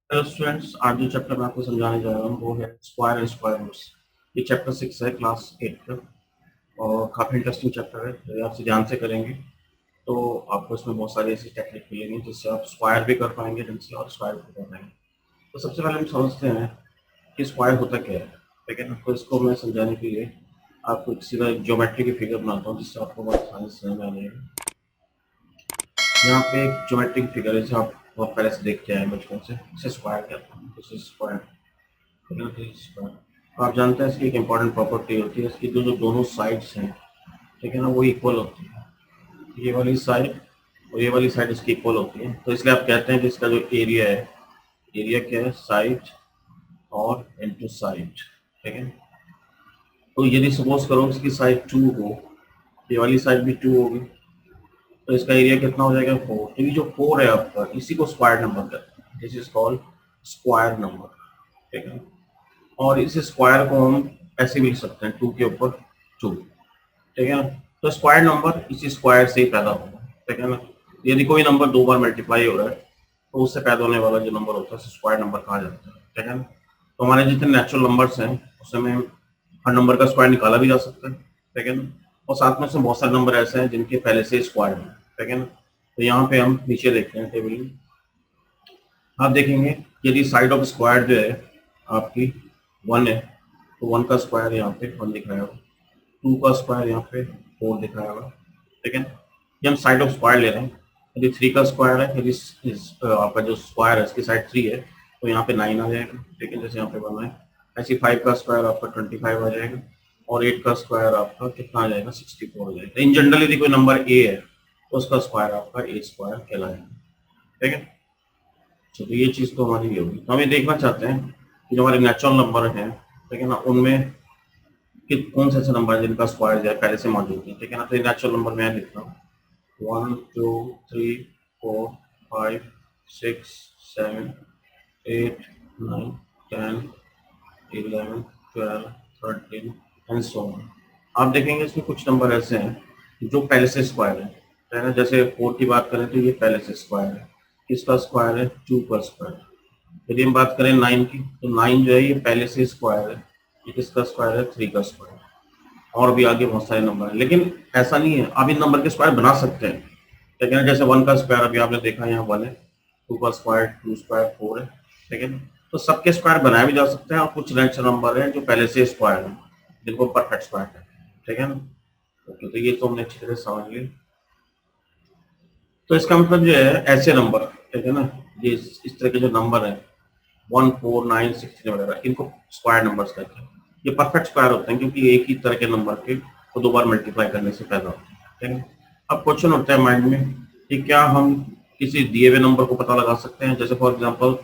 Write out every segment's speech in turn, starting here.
Hello students, आज जो chapter मैं आपको समझाने जा रहा हूँ वो है स्क्वायर एंड स्क्वायर रूट्स। ये चैप्टर 6 है, क्लास 8 का। और काफ़ी इंटरेस्टिंग चैप्टर है। यदि आप इसे ध्यान से करेंगे तो आपको इसमें बहुत सारी ऐसी टेक्निक मिलेंगी जिससे आप स्क्वायर भी कर पाएंगे ढंग से और स्क्वायर भी कर पाएंगे। तो सबसे पहले हम समझते हैं कि स्क्वायर होता क्या है। ठीक है ना, तो इसको मैं समझाने के लिए आपको एक सीधा ज्योमेट्री की फिगर बनाता हूँ जिससे आपको बहुत आसानी से समझ में आ जाएगा। यहाँ पे एक ज्योमेट्रिक फिगर है जिसे आप बहुत पहले से देखते आए हैं बचपन से, इसे स्क्वायर कहते हैं। This is square. तो आप जानते हैं इसकी एक इम्पॉर्टेंट प्रॉपर्टी होती है, इसकी जो जो दोनों साइड्स हैं, ठीक है ना, वो इक्वल होती है। ये वाली साइड और ये वाली साइड इसकी इक्वल होती है, तो इसलिए आप कहते हैं कि इसका जो एरिया है, एरिया क्या है, साइड और इनटू साइड। ठीक है, तो यदि सपोज करो इसकी साइड 2 हो, ये वाली साइड भी 2 होगी, तो इसका एरिया कितना हो जाएगा, 4। तो ये जो 4 है आपका, इसी को स्क्वायर नंबर कहते हैं। This is called square number. ठीक है, और इस स्क्वायर को हम ऐसे भी लिख सकते हैं, 2 के ऊपर 2। ठीक है ना, तो स्क्वायर नंबर इसी स्क्वायर से ही पैदा होगा। ठीक है ना, यदि कोई नंबर 2 बार मल्टीप्लाई हो रहा है तो उससे पैदा होने वाला जो नंबर होता है उसे स्क्वायर नंबर कहा जाता है। ठीक है ना, तो हमारे जितने नेचुरल नंबर्स हैं उसमें हर नंबर का स्क्वायर निकाला भी जा सकता है। ठीक है ना, और साथ में से बहुत सारे नंबर ऐसे हैं जिनके पहले से स्क्वायर हैं। ठीक है ना, तो यहाँ पे हम नीचे देखते हैं टेबल में, आप देखेंगे यदि साइड ऑफ स्क्वायर जो है आपकी 1 है, तो 1 का स्क्वायर यहाँ पे 1 दिख रहा है, 2 का स्क्वायर यहाँ पे 4 दिख रहा होगा। ठीक है, ये हम साइड ऑफ स्क्वायर ले रहे हैं। यदि 3 का स्क्वायर है, यदि आपका जो स्क्वायर है इसकी साइड 3 है, तो यहाँ पे 9 आ जाएगा। ठीक है, जैसे यहाँ पे बना है। ऐसे 5 का स्क्वायर आपका 25 आ जाएगा, और 8 का स्क्वायर आपका कितना आ जाएगा, 64 आ जाएगा। इन जनरल यदि कोई नंबर ए है तो उसका स्क्वायर आपका ए स्क्वायर कहलाएगा। ठीक है, तो ये चीज़ तो हमारी ये होगी। तो हम ये देखना चाहते हैं कि जो हमारे नेचुरल नंबर हैं, ठीक है ना, उनमें कि कौन से ऐसे नंबर है जिनका स्क्वायर जो है पहले से मौजूद है। ठीक है ना, तो ये नेचुरल नंबर मैं लिखता हूँ, 1 2 3 4 5 6 7 8 9 10 11 12 13 एंड सो ऑन। आप देखेंगे इसमें कुछ नंबर ऐसे हैं जो पहले से स्क्वायर है ना। जैसे 4 की बात करें तो ये पहले से स्क्वायर है, इसका स्क्वायर है 2 का स्क्वायर। यदि हम बात करें 9 की, तो 9 जो है ये पहले से स्क्वायर है, ये किसका स्क्वायर है, 3 का स्क्वायर। और भी आगे बहुत सारे नंबर हैं, लेकिन ऐसा नहीं है, आप इन नंबर के स्क्वायर बना सकते हैं। ठीक है ना, जैसे 1 का स्क्वायर अभी आपने देखा यहाँ 1 है, 2 का स्क्वायर 2 स्क्वायर 4 है। ठीक है ना, तो सबके स्क्वायर बनाए भी जा सकते हैं, और कुछ नेचुरल नंबर हैं जो पहले से स्क्वायर हैं जिनको परफेक्ट स्क्वायर कहते हैं। ठीक है ना, ओके, तो ये तो हमने अच्छी तरह समझ लिया। तो इसका मतलब जो है ऐसे नंबर, ठीक है ना, ये इस तरह के जो नंबर है 1 4 9 16 वगैरह, इनको स्क्वायर नंबर्स कहते हैं। ये परफेक्ट स्क्वायर होते हैं क्योंकि एक ही तरह के नंबर के को 2 बार मल्टीप्लाई करने से पैदा होते हैं। ठीक है, अब क्वेश्चन होता है माइंड में कि क्या हम किसी दिए हुए नंबर को पता लगा सकते हैं। जैसे फॉर एग्जांपल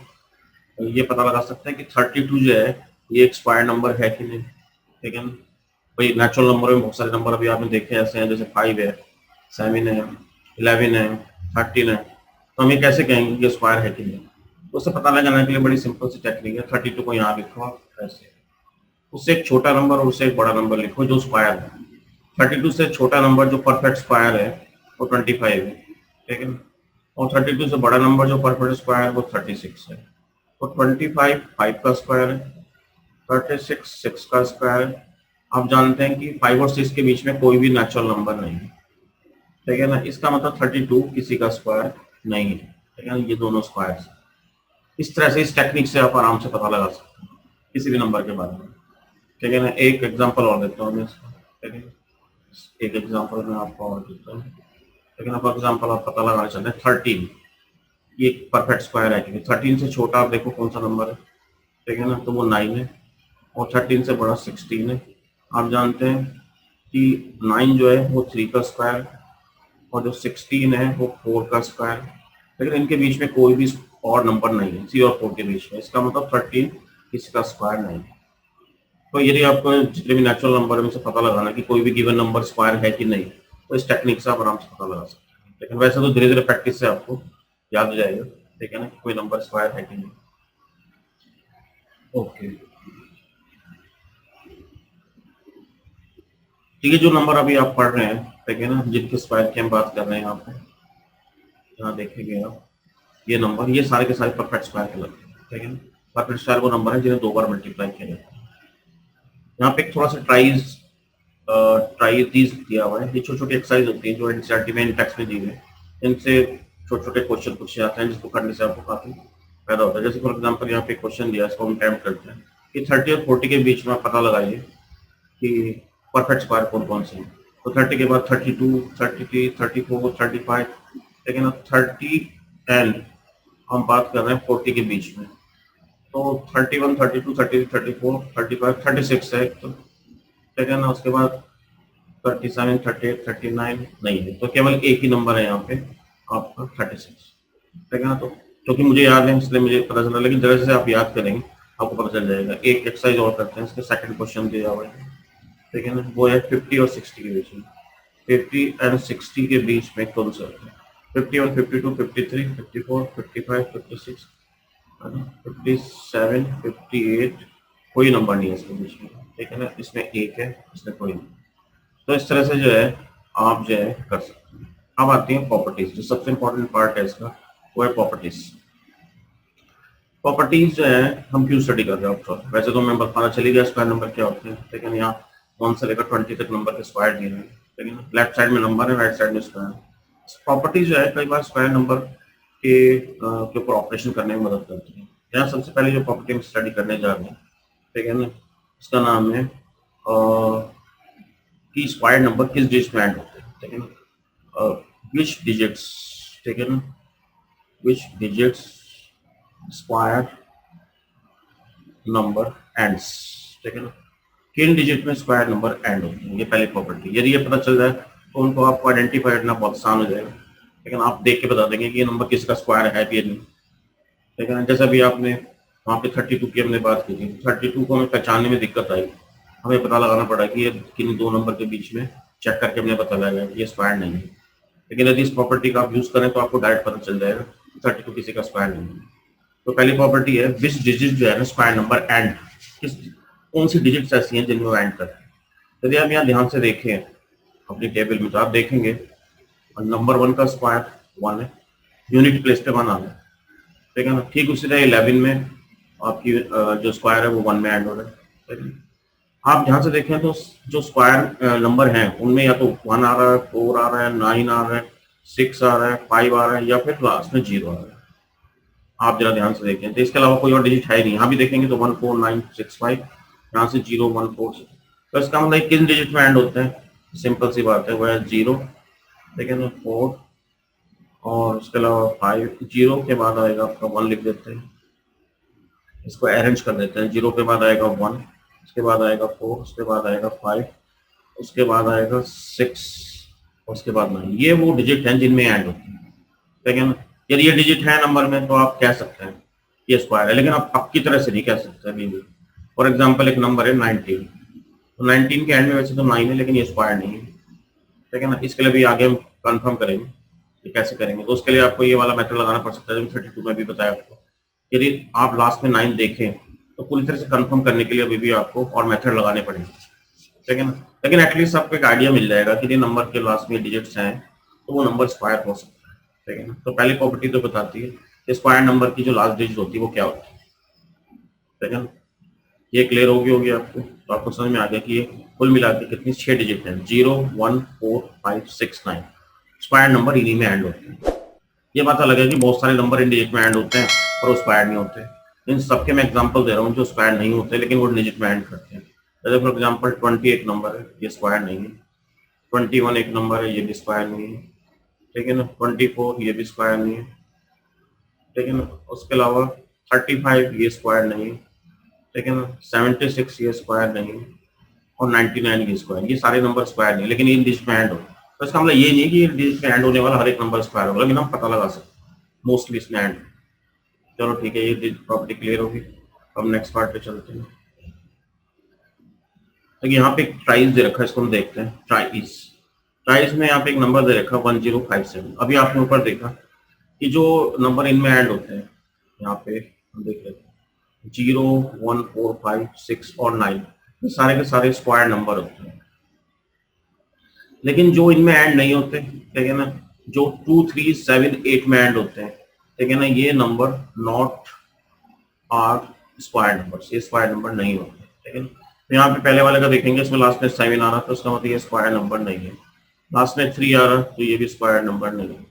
ये पता लगा सकते हैं कि 32 जो है ये एक स्क्वायर नंबर है कि नहीं। ठीक है ना, भाई नेचुरल नंबर में बहुत सारे नंबर अभी आपने देखे ऐसे हैं, जैसे 5 है, 7 है, 11 है, 13 है, तो हम ये कैसे कहेंगे कि ये स्क्वायर है कि नहीं। तो उससे पता लगाने के लिए बड़ी सिंपल सी टेक्निक है, 32 को यहाँ लिखो आप ऐसे, उससे एक छोटा नंबर और उससे एक बड़ा नंबर लिखो जो स्क्वायर है। 32 से छोटा नंबर जो परफेक्ट स्क्वायर है वो 25 है। ठीक है ना, और 32 से बड़ा नंबर जो परफेक्ट स्क्वायर है वो 36 है। तो 25 5 का स्क्वायर है, 36 6 का स्क्वायर है। आप जानते हैं कि 5 और 6 के बीच में कोई भी नेचुरल नंबर नहीं है। ठीक है ना, इसका मतलब 32 किसी का स्क्वायर नहीं है। ठीक है ना, ये दोनों स्क्वायर। इस तरह से इस टेक्निक से आप आराम से पता लगा सकते हैं किसी भी नंबर के बारे में। ठीक है ना, एक एग्जांपल और देता हूँ मैं इसका। ठीक है, एक एग्जांपल मैं आपको और देता हूँ। लेकिन फॉर एग्जांपल आप पता लगाना चाहते हैं 13, ये परफेक्ट स्क्वायर है क्योंकि 13 से छोटा आप देखो कौन सा नंबर है। ठीक है ना, तो वो 9 है, और 13 से बड़ा 16 है। आप जानते हैं कि 9 जो है वो 3 का स्क्वायर है, और जो 16 है वो 4 का स्क्वायर है। लेकिन इनके बीच में कोई भी और नंबर नहीं है, 3 और 4 के बीच में, इसका मतलब 13 किसी का स्क्वायर नहीं है। तो यदि आपको जितने भी नेचुरल नंबर में से पता लगाना कि कोई भी गिवन नंबर स्क्वायर है कि नहीं, तो इस टेक्निक से आप आराम से पता लगा सकते हैं। लेकिन वैसे तो धीरे धीरे प्रैक्टिस से आपको याद हो जाएगा। ठीक है ना, कि कोई नंबर स्क्वायर है कि नहीं। ओके, ठीक है, जो नंबर अभी आप पढ़ रहे हैं, ठीक है ना, जिनके स्क्वायर की हम बात कर रहे हैं यहाँ पे, यहाँ देखेंगे आप, ये नंबर ये सारे के सारे परफेक्ट स्क्वायर कहलाते हैं। ठीक है ना। परफेक्ट स्क्वायर वो नंबर है जिन्हें 2 बार मल्टीप्लाई किया जाता है। यहाँ पे एक थोड़ा सा ट्राइज दिया हुआ है। ये छोटी छोटी एक्सरसाइज होती है जो एनसीईआरटी में टेक्स्ट में दी हुई है, इनसे छोटे छोटे क्वेश्चन पूछे जाते हैं जिसको करने से आपको काफी फायदा होता है। जैसे फॉर एग्जाम्पल यहाँ पे क्वेश्चन दिया है, इसको हम अटेम्प्ट करते हैं कि 30 और 40 के बीच में आप पता लगाइए कि परफेक्ट स्क्वायर कौन कौन से हैं। तो 30 के बाद 32, 33, 34, 35, लेकिन अब 30 एंड हम बात कर रहे हैं 40 के बीच में, तो 31, 32, 33, 34, 35, 36 है तो, ठीक है ना। उसके बाद 37, 38, 39 नहीं है, तो केवल एक ही नंबर है यहाँ पे आपका 36, ठीक है ना। तो क्योंकि मुझे याद है इसलिए मुझे पता चला, लेकिन जैसे जैसे आप याद करेंगे आपको पता चल जाएगा। एक एक्सरसाइज और करते हैं, इसके सेकंड क्वेश्चन दिया हुआ है, ठीक है ना। वो है 50 और 60 के बीच में। 50 एंड 60 के बीच में कौन सा होता है? 51, 52, 53, 54, 55, 56, 57, 58, कोई नंबर नहीं है इसके बीच में, ठीक है ना। इसमें एक है, इसमें कोई नहीं। तो इस तरह से जो है आप जो है कर सकते हैं। अब आती है प्रॉपर्टीज, जो सबसे इंपॉर्टेंट पार्ट है इसका, वो है प्रॉपर्टीज। प्रॉपर्टीज जो है हम क्यों स्टडी कर रहे हैं? वैसे तो मैं बताना चली गया स्क्वायर नंबर क्या होते हैं, लेकिन यहाँ 1 से लेकर 20 तक नंबर के स्क्वायर दिए हैं, लेकिन लेफ्ट साइड में नंबर है, राइट साइड में स्क्वायर। प्रॉपर्टीज जो है कई बार स्क्वायर नंबर के ऊपर ऑपरेशन करने में मदद करती है। यहाँ सबसे पहले जो प्रॉपर्टी हम स्टडी करने जा रहे हैं, ठीक है ना, इसका नाम है कि स्क्वायर नंबर किस डिजिट में एंड होते हैं, ठीक है ना। विच डिजिट्स, ठीक है ना, विच डिजिट्स स्क्वायर नंबर एंड्स, ठीक है ना। किन डिजिट में स्क्वायर नंबर एंड होते हैं, ये पहली प्रॉपर्टी। यदि ये पता चल जाए तो उनको आपको आइडेंटिफाई करना बहुत आसान हो जाएगा, लेकिन आप देख के बता देंगे कि ये नंबर किसका स्क्वायर है कि नहीं, ठीक है ना। जैसा भी आपने वहाँ पे 32 की हमने बात की थी, 32 को हमें पहचानने में दिक्कत आई, हमें पता लगाना पड़ा कि ये किन दो नंबर के बीच में, चेक करके हमने पता लगाया कि ये स्क्वायर नहीं है। लेकिन यदि इस प्रॉपर्टी का आप यूज करें तो आपको डायरेक्ट पता चल जाएगा 32 किसी का स्क्वायर नहीं है। तो पहली प्रॉपर्टी है विच डिजिट जो है ना स्क्वायर नंबर एंड, किस कौन सी डिजिट्स ऐसी हैं जिनमें एंड करते हैं। यदि आप यहाँ ध्यान से देखें अपनी टेबल में तो आप देखेंगे नंबर 1 का स्क्वायर 1 है, यूनिट प्लेस पे 1 आ रहा है, ठीक है ना। ठीक उसी तरह 11 में आपकी जो स्क्वायर है वो 1 में एंड हो रहा है, ठीक है। आप ध्यान से देखें तो जो स्क्वायर नंबर हैं उनमें या तो 1 आ रहा है, 4 आ रहा है, 9 आ रहा है, 6 आ रहा है, 5 आ रहा है, या फिर लास्ट में 0 आ रहा है। आप जरा ध्यान से देखें तो इसके अलावा कोई और डिजिट है ही नहीं। यहाँ भी देखेंगे तो 1 4 9 6 5, यहाँ से 0 1 4 6, तो इसका मतलब किन डिजिट में एंड होते हैं? सिंपल सी बात है, वो है 0, ठीक है ना, 4 और उसके अलावा 5। 0 के बाद आएगा आपका 1, लिख देते हैं, इसको अरेंज कर देते हैं। 0 के बाद आएगा 1, उसके बाद आएगा 4, उसके बाद आएगा 5, उसके बाद आएगा 6, उसके बाद 9। ये वो डिजिट हैं जिनमें एंड होते हैं, ठीक है ना। यदि ये डिजिट है नंबर में तो आप कह सकते हैं ये स्क्वायर है, लेकिन आप की तरह से नहीं कह सकते अभी भी। फॉर एग्जाम्पल एक नंबर है 19, तो 19 के एंड में वैसे तो 9 है, लेकिन ये स्क्वायर नहीं है, ठीक है ना। इसके लिए भी आगे हम कंफर्म करेंगे कि कैसे करेंगे, तो उसके लिए आपको ये वाला मेथड लगाना पड़ सकता है जो 32 में भी बताया आपको। यदि आप लास्ट में 9 देखें तो पूरी तरह से कंफर्म करने के लिए अभी भी आपको और मेथड लगाने पड़ेंगे, ठीक है ना। लेकिन एटलीस्ट आपको एक आइडिया मिल जाएगा कि ये नंबर के लास्ट में डिजिट्स हैं तो वो नंबर स्क्वायर हो सकता है, ठीक है ना। तो पहली प्रॉपर्टी तो बताती है कि स्क्वायर नंबर की जो लास्ट डिजिट होती है वो क्या होती है, ठीक है ना। ये क्लियर होगी आपको, तो आपको समझ में आ गया कि ये कुल मिला के कितनी 6 डिजिट है, 0 1 4 5 6 9। स्क्वायर नंबर इन्हीं में एंड होते हैं। ये बात अलग है कि बहुत सारे नंबर इन डिजिट में एंड होते हैं और वो स्क्वायर नहीं होते। इन सबके मैं एग्जांपल दे रहा हूँ जो स्क्वायर नहीं होते लेकिन वो डिजिट में एंड करते हैं। जैसे फॉर एग्जांपल 20 एक नंबर है, ये स्क्वायर नहीं है। 21 एक नंबर है, ये भी स्क्वायर नहीं है, ठीक है ना। 24 ये भी स्क्वायर नहीं है, ठीक है ना। उसके अलावा 35 ये स्क्वायर नहीं है, ठीक है ना। 76 ये स्क्वायर नहीं है, और 99 ये स्क्वायर, ये सारे नंबर स्क्वायर नहीं, लेकिन इन डिजिट में एंड हो। तो इसका मतलब ये नहीं है कि डिजिट में एंड होने वाला हर एक नंबर स्क्वायर होगा, लेकिन हम पता लगा सकते हैं मोस्टली इसमें एंड। चलो ठीक है, ये प्रॉपर्टी क्लियर होगी। अब नेक्स्ट पार्ट पे चलते हैं। तो यहाँ पे एक ट्राइज दे रखा है, इसको हम देखते हैं। ट्राइज में यहाँ पे एक नंबर दे रखा है 1057। अभी आपने ऊपर देखा कि जो नंबर इनमें एंड होते हैं, यहाँ पे हम देख लेते हैं 0 1 4 5 6 और 9, ये सारे के सारे स्क्वायर नंबर होते हैं। लेकिन जो इनमें एंड नहीं होते, ठीक है ना, जो 2 3 7 8 में एंड होते हैं, ठीक है ना, ये number not are square number, ये स्क्वायर नंबर नहीं होते, ठीक है। तो यहाँ पे पहले वाले का देखेंगे, इसमें लास्ट में 7 आ रहा था, उसका मतलब ये स्क्वायर नंबर नहीं है। लास्ट में 3 आ रहा तो ये भी स्क्वायर नंबर नहीं है।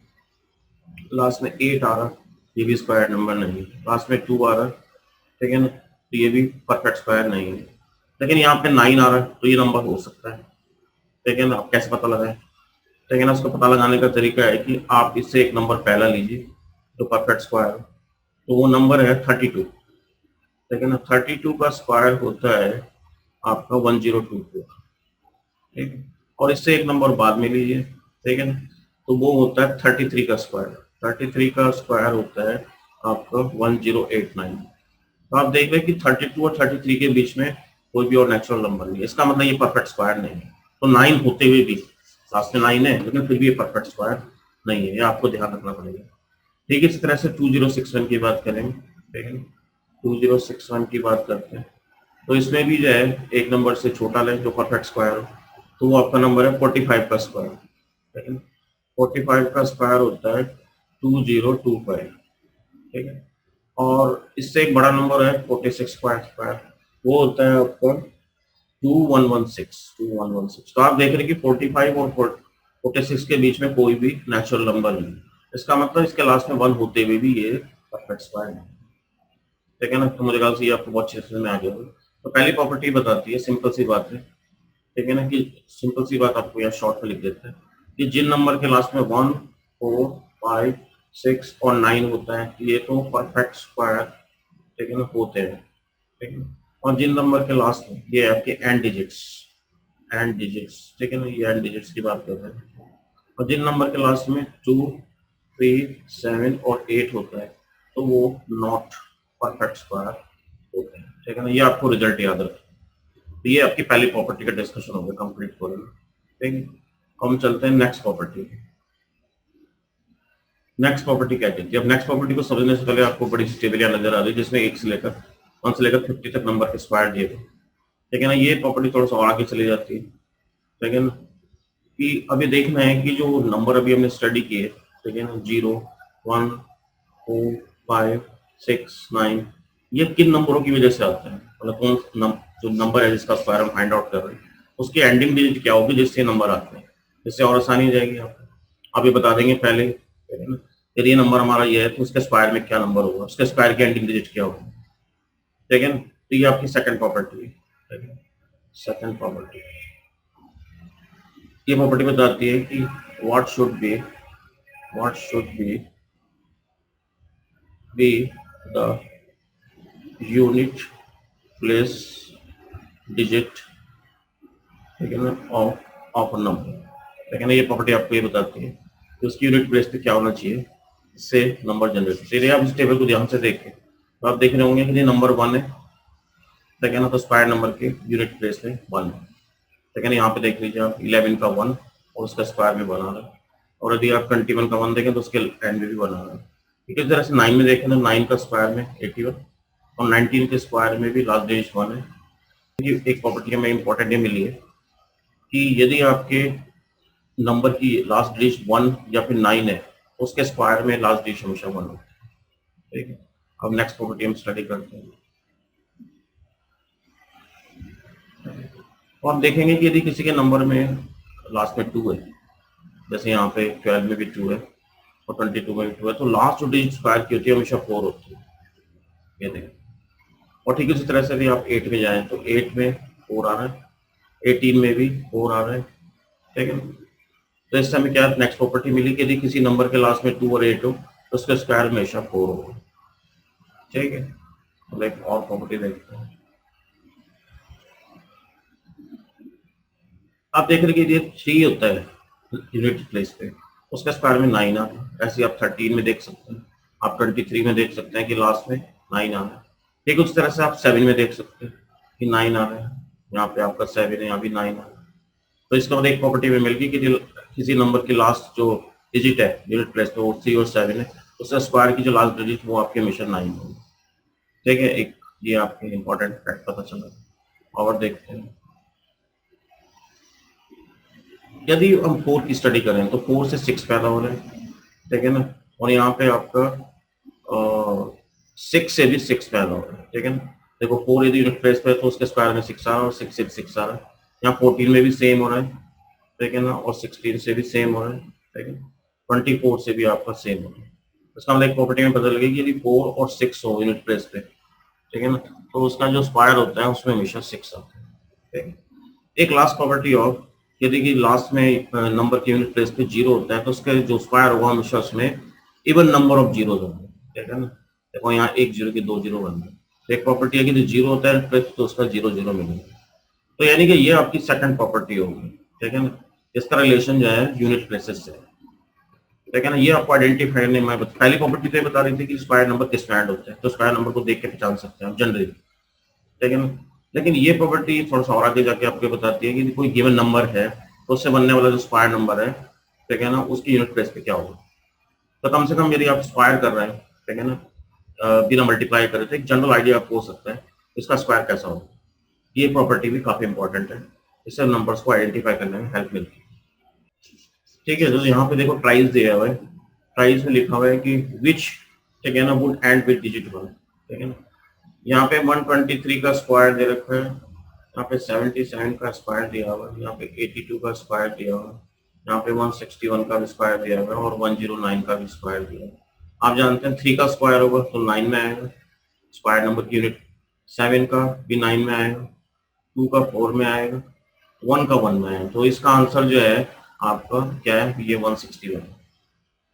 लास्ट में 8 आ रहा, ये भी स्क्वायर नंबर नहीं है। लास्ट में 2 आ रहा, ठीक है ना, तो ये भी परफेक्ट स्क्वायर नहीं है। लेकिन यहाँ पे 9 आ रहा है तो ये नंबर हो सकता है, ठीक है ना। आप कैसे पता लगाएं, ठीक है ना। उसको पता लगाने का तरीका है कि आप इससे एक नंबर पहला लीजिए जो परफेक्ट स्क्वायर हो, तो वो नंबर है 32, ठीक है ना। 32 का स्क्वायर होता है आपका 1024, ठीक है। और इससे एक नंबर बाद में लीजिए, ठीक है ना, तो वो होता है 33 का स्क्वायर। 33 का स्क्वायर होता है आपका 1089। तो आप देख रहे हैं कि 32 और 33 के बीच में कोई भी और नेचुरल नंबर नहीं है, इसका मतलब ये परफेक्ट स्क्वायर नहीं है। तो 9 होते हुए भी, लास्ट में 9 है लेकिन फिर भी ये परफेक्ट स्क्वायर नहीं है, ये आपको ध्यान रखना पड़ेगा, ठीक है। इस तरह से 2061 की बात करेंगे, ठीक है। 2061 की बात करते हैं, तो इसमें भी जो है एक नंबर से छोटा लें जो परफेक्ट स्क्वायर हो, तो वो आपका नंबर है 45 का स्क्वायर, ठीक है। 45 का स्क्वायर होता है 2025, ठीक है। और इससे एक बड़ा नंबर है 46 का स्क्वायर, वो होता है आपका 2116। तो आप देख रहे हैं कि 45 और 46 के बीच में कोई भी नेचुरल नंबर नहीं, इसका मतलब इसके लास्ट में 1 होते हुए भी ये परफेक्ट स्क्वायर है, ठीक है ना। तो मुझे ख्याल से ये आपको बहुत अच्छे से में आ गया होगा। तो पहली प्रॉपर्टी बताती है, सिंपल सी बात है, ठीक है ना, कि सिंपल सी बात आपको यहाँ शॉर्ट में लिख देते हैं कि जिन नंबर के लास्ट में 1, 4, 5, 6 और 9 होता है ये तो परफेक्ट स्क्वायर, ठीक है ना, होते हैं, ठीक है। और जिन नंबर के लास्ट में ये आपके एंड डिजिट्स, ठीक है ना, ये एंड डिजिट्स की बात कर रहे हैं। और जिन नंबर के लास्ट में 2, 3, 7 और 8 होता है तो वो नॉट परफेक्ट स्क्वायर होते हैं, ठीक है ना। ये आपको रिजल्ट याद रखें। तो ये आपकी पहली प्रॉपर्टी का डिस्कशन हो गया कंप्लीट हो गया, ठीक है। हम चलते हैं नेक्स्ट प्रॉपर्टी। नेक्स्ट प्रॉपर्टी क्या कहती है? अब नेक्स्ट प्रॉपर्टी को समझने से पहले आपको बड़ी टेबल नजर आ रही है जिसमें 1 से लेकर 50 तक नंबर के स्क्वायर दिए गए, ठीक है ना। ये प्रॉपर्टी थोड़ा सा और आगे चली जाती है, ठीक है ना, कि अभी देखना है कि जो नंबर अभी हमने स्टडी किए, ठीक है ना, 0, 1, 4, 5, 6, 9, ये किन नंबरों की वजह से आता है, मतलब कौन जो नंबर है जिसका स्क्वायर हम फाइंड आउट कर रहे हैं उसकी एंडिंग डिजिट क्या होगी जिससे नंबर आते हैं, इससे और आसानी हो जाएगी आपको। आप ये बता देंगे पहले, ठीक है ना, यदि ये नंबर हमारा ये है तो उसके स्क्वायर में क्या नंबर होगा, उसके स्क्वायर की एंडिंग डिजिट क्या होगी, ठीक है ना। तो ये आपकी सेकंड प्रॉपर्टी है, ठीक है। सेकंड प्रॉपर्टी, ये प्रॉपर्टी बताती है कि what should be the unit place digit, ठीक है ना, ऑफ नंबर, ठीक है ना। ये प्रॉपर्टी आपको ये बताती है कि उसकी यूनिट प्लेस पे क्या होना चाहिए इससे नंबर जनरेट। चलिए आप इस टेबल को ध्यान से देखें तो आप देख रहे होंगे कि ये नंबर 1 है, ठीक है ना, तो स्क्वायर नंबर के यूनिट प्लेस में 1 है, ठीक है ना। यहाँ पे देख लीजिए आप 11 का 1 और उसका स्क्वायर भी बना रहा है, और यदि आप 21 का 1 देखें तो उसके एंड में भी बना रहा है। इसी तरह से 9 में देखें तो 9 का स्क्वायर में 81 और 19 के स्क्वायर में भी लास्ट डिजिट 1 है। ये एक प्रॉपर्टी हमें इंपॉर्टेंट ये मिली है कि यदि आपके नंबर की लास्ट डिजिट 1 या फिर 9 है उसके स्क्वायर में लास्ट डिजिट हमेशा 1 होता है, ठीक है। अब नेक्स्ट प्रॉपर्टी हम स्टडी करते हैं, तो आप देखेंगे कि यदि किसी के नंबर में लास्ट में 2 है, जैसे यहाँ पे 12 में भी 2 है और 22 में भी 2 है, तो लास्ट जो डिजिट स्क्वायर की होती है हमेशा 4 होती है, ये देखें। और ठीक उसी तरह से भी आप 8 में जाएं तो 8 में 4 आ रहा है, 18 में भी 4 आ रहा है, ठीक है। तो इस समय क्या नेक्स्ट प्रॉपर्टी मिली कि यदि किसी नंबर के लास्ट में 2 और 8 हो तो उसका स्क्वायर हमेशा 4 होगा, ठीक है। तो एक और प्रॉपर्टी देखते हैं, आप देख रहे कि ये 3 होता है यूनिट प्लेस पे, उसका स्क्वायर में 9 आ रहा है। ऐसे आप 13 में देख सकते हैं, आप 23 में देख सकते हैं कि लास्ट में 9 आ रहा है, ठीक उस तरह से आप 7 में देख सकते हैं कि 9 आ रहा है, यहाँ पे आपका 7 है, यहाँ भी 9 आ रहा है। तो इसका मतलब एक प्रॉपर्टी में मिल गई कि किसी नंबर की लास्ट जो डिजिट है यूनिट प्लेस पे वो 3 और 7 है, उसका स्क्वायर की जो लास्ट डिजिट वो आपके हमेशा 9 होगी, ठीक है। एक ये आपके इंपॉर्टेंट फैक्ट पता चला। और देखते हैं यदि हम 4 की स्टडी करें तो 4 से 6 पैदा हो रहे हैं, ठीक है ना। और यहाँ पे आपका 6 से भी 6 पैदा हो रहा है, ठीक है ना। देखो 4 यदि यूनिट प्लेस पे है तो उसके स्क्वायर में 6 आ रहा है और 6 से भी 6 आ रहा है। यहाँ 14 में भी सेम हो रहा है, ठीक है ना, और 16 से भी सेम हो रहा है, ठीक है। 24 से भी आपका सेम हो रहा है। इसका मतलब एक प्रॉपर्टी में पता लगेगी यदि 4 और 6 हो यूनिट प्लेस पे, ठीक है ना, तो उसका जो स्क्वायर होता है उसमें हमेशा 6 आता है, ठीक है। एक लास्ट प्रॉपर्टी और, यदि कि लास्ट में नंबर के यूनिट प्लेस पे 0 होता है तो उसका जो स्क्वायर होगा हमेशा उसमें इवन नंबर ऑफ जीरो होंगे, ठीक है ना। देखो यहाँ एक जीरो की 2 जीरो बन गए, तो एक प्रॉपर्टी है कि जीरो होता है प्लेस तो उसका 0 0 मिलेगा। तो यानी कि ये आपकी सेकंड प्रॉपर्टी होगी, ठीक है ना। इसका रिलेशन जो है यूनिट प्लेसेस से, ठीक है ना। ये आपको आइडेंटिफाई नहीं, मैं पहली प्रॉपर्टी तो ये बता रही थी कि स्क्वायर नंबर किस में ऐड होते हैं, तो स्क्वायर नंबर को देख के पहचान सकते हैं जनरली, ठीक है ना। लेकिन ये प्रॉपर्टी थोड़ा सा और आगे जाके आपको बताती है कि कोई गिवन नंबर है तो उससे बनने वाला जो स्क्वायर नंबर है, ठीक है ना, उसकी यूनिट प्लेस पे क्या होगा। तो कम से कम यदि आप स्क्वायर कर रहे हैं, ठीक है ना, बिना मल्टीप्लाई करे, तो एक जनरल आइडिया आपको हो सकता है इसका स्क्वायर कैसा होगा। ये प्रॉपर्टी भी काफी इंपॉर्टेंट है, इससे नंबर्स को आइडेंटिफाई करने में हेल्प मिलती है, ठीक है। तो यहाँ पे देखो ट्राइज दिया हुआ है, ट्राइज में लिखा हुआ है कि विच, ठीक है ना, वुड एंड विद डिजिट 1, ठीक है ना। यहाँ पे 123 का स्क्वायर दे रखा है, यहाँ पे 77 का स्क्वायर दिया हुआ है, यहाँ पे 82 का स्क्वायर दिया हुआ है, यहाँ पे 161 का भी स्क्वायर दिया हुआ है और 109 का भी स्क्वायर दिया है। आप जानते हैं 3 का स्क्वायर होगा तो 9 में आएगा स्क्वायर नंबर की यूनिट, 7 का भी 9 में आएगा, 2 का 4 में आएगा, 1 का 1 में आएगा। तो इसका आंसर जो है आपका क्या है, ये 161,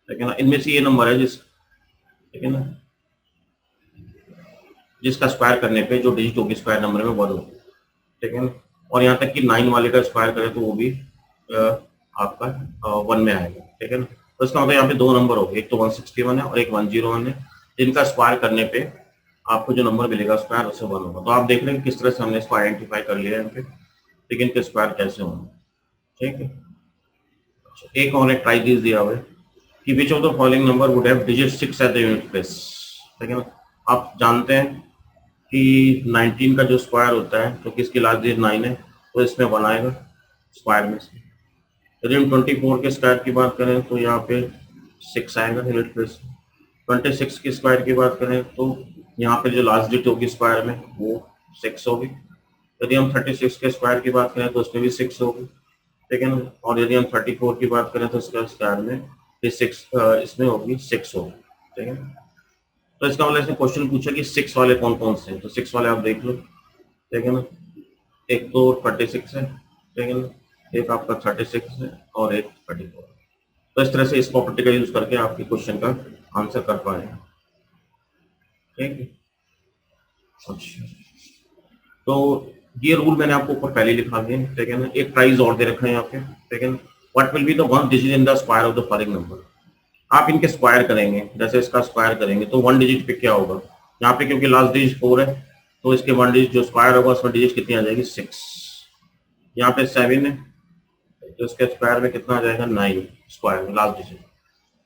ठीक है ना। इनमें से ये नंबर है ठीक है ना, जिसका स्क्वायर करने पे जो डिजिट होगी स्क्वायर नंबर में 1 होगी, ठीक है ना। और यहाँ तक कि 9 वाले का स्क्वायर करें तो वो भी आपका 1 में आएगा, ठीक है ना। तो इसका मतलब यहाँ पे 2 नंबर हो गए, एक तो 161 है और एक 101 है, जिनका स्क्वायर करने पे आपको जो नंबर मिलेगा स्क्वायर उससे 1 होगा। तो आप देख रहे हैं किस तरह से हमने इसको आइडेंटिफाई कर लिया है यहाँ पे, लेकिन इनके स्क्वायर कैसे होंगे, ठीक है। एक और एक ट्राइज दिया हुआ है कि which of the following number would have digit 6 at the unit place, ठीक है ना। आप जानते हैं कि 19 का जो स्क्वायर होता है तो किसकी लास्ट डिजिट 9 है, तो इसमें 1 आएगा स्क्वायर में से। यदि हम 24 के स्क्वायर की बात करें तो यहाँ पे 6 आएगा यूनिट प्लेस। 26 के स्क्वायर की बात करें तो यहाँ पे जो लास्ट डिजिट होगी स्क्वायर में वो 6 होगी। यदि हम 36 के स्क्वायर की बात करें तो उसमें भी 6 होगी, ठीक है ना। और यदि हम 34 की बात करें तो इसका स्क्वायर में भी 6 इसमें होगी 6 होगी, ठीक है। तो इसका मतलब इसने क्वेश्चन पूछा कि 6 वाले कौन कौन से हैं, तो 6 वाले आप देख लो, ठीक है ना। एक तो 36 है, ठीक है ना, एक आपका 36 है और एक 34। तो इस तरह से इस प्रॉपर्टी का यूज करके आपके क्वेश्चन का आंसर कर पाए, ठीक है। अच्छा, तो ये रूल मैंने आपको ऊपर पहले लिखा दिया, ठीक है ना। एक प्राइस और दे रखा है यहाँ पे, ठीक है ना। What will be the one digit in the square of the following number. आप इनके स्क्वायर करेंगे, जैसे इसका स्क्वायर करेंगे तो 1 डिजिट पे क्या होगा, यहाँ पे क्योंकि लास्ट डिजिट 4 है तो इसके 1 डिजिट जो स्क्वायर होगा उसमें डिजिट कितनी आ जाएगी 6। यहाँ पे 7 है तो इसके स्क्वायर में कितना आ जाएगा 9 स्क्वायर में लास्ट डिजिट।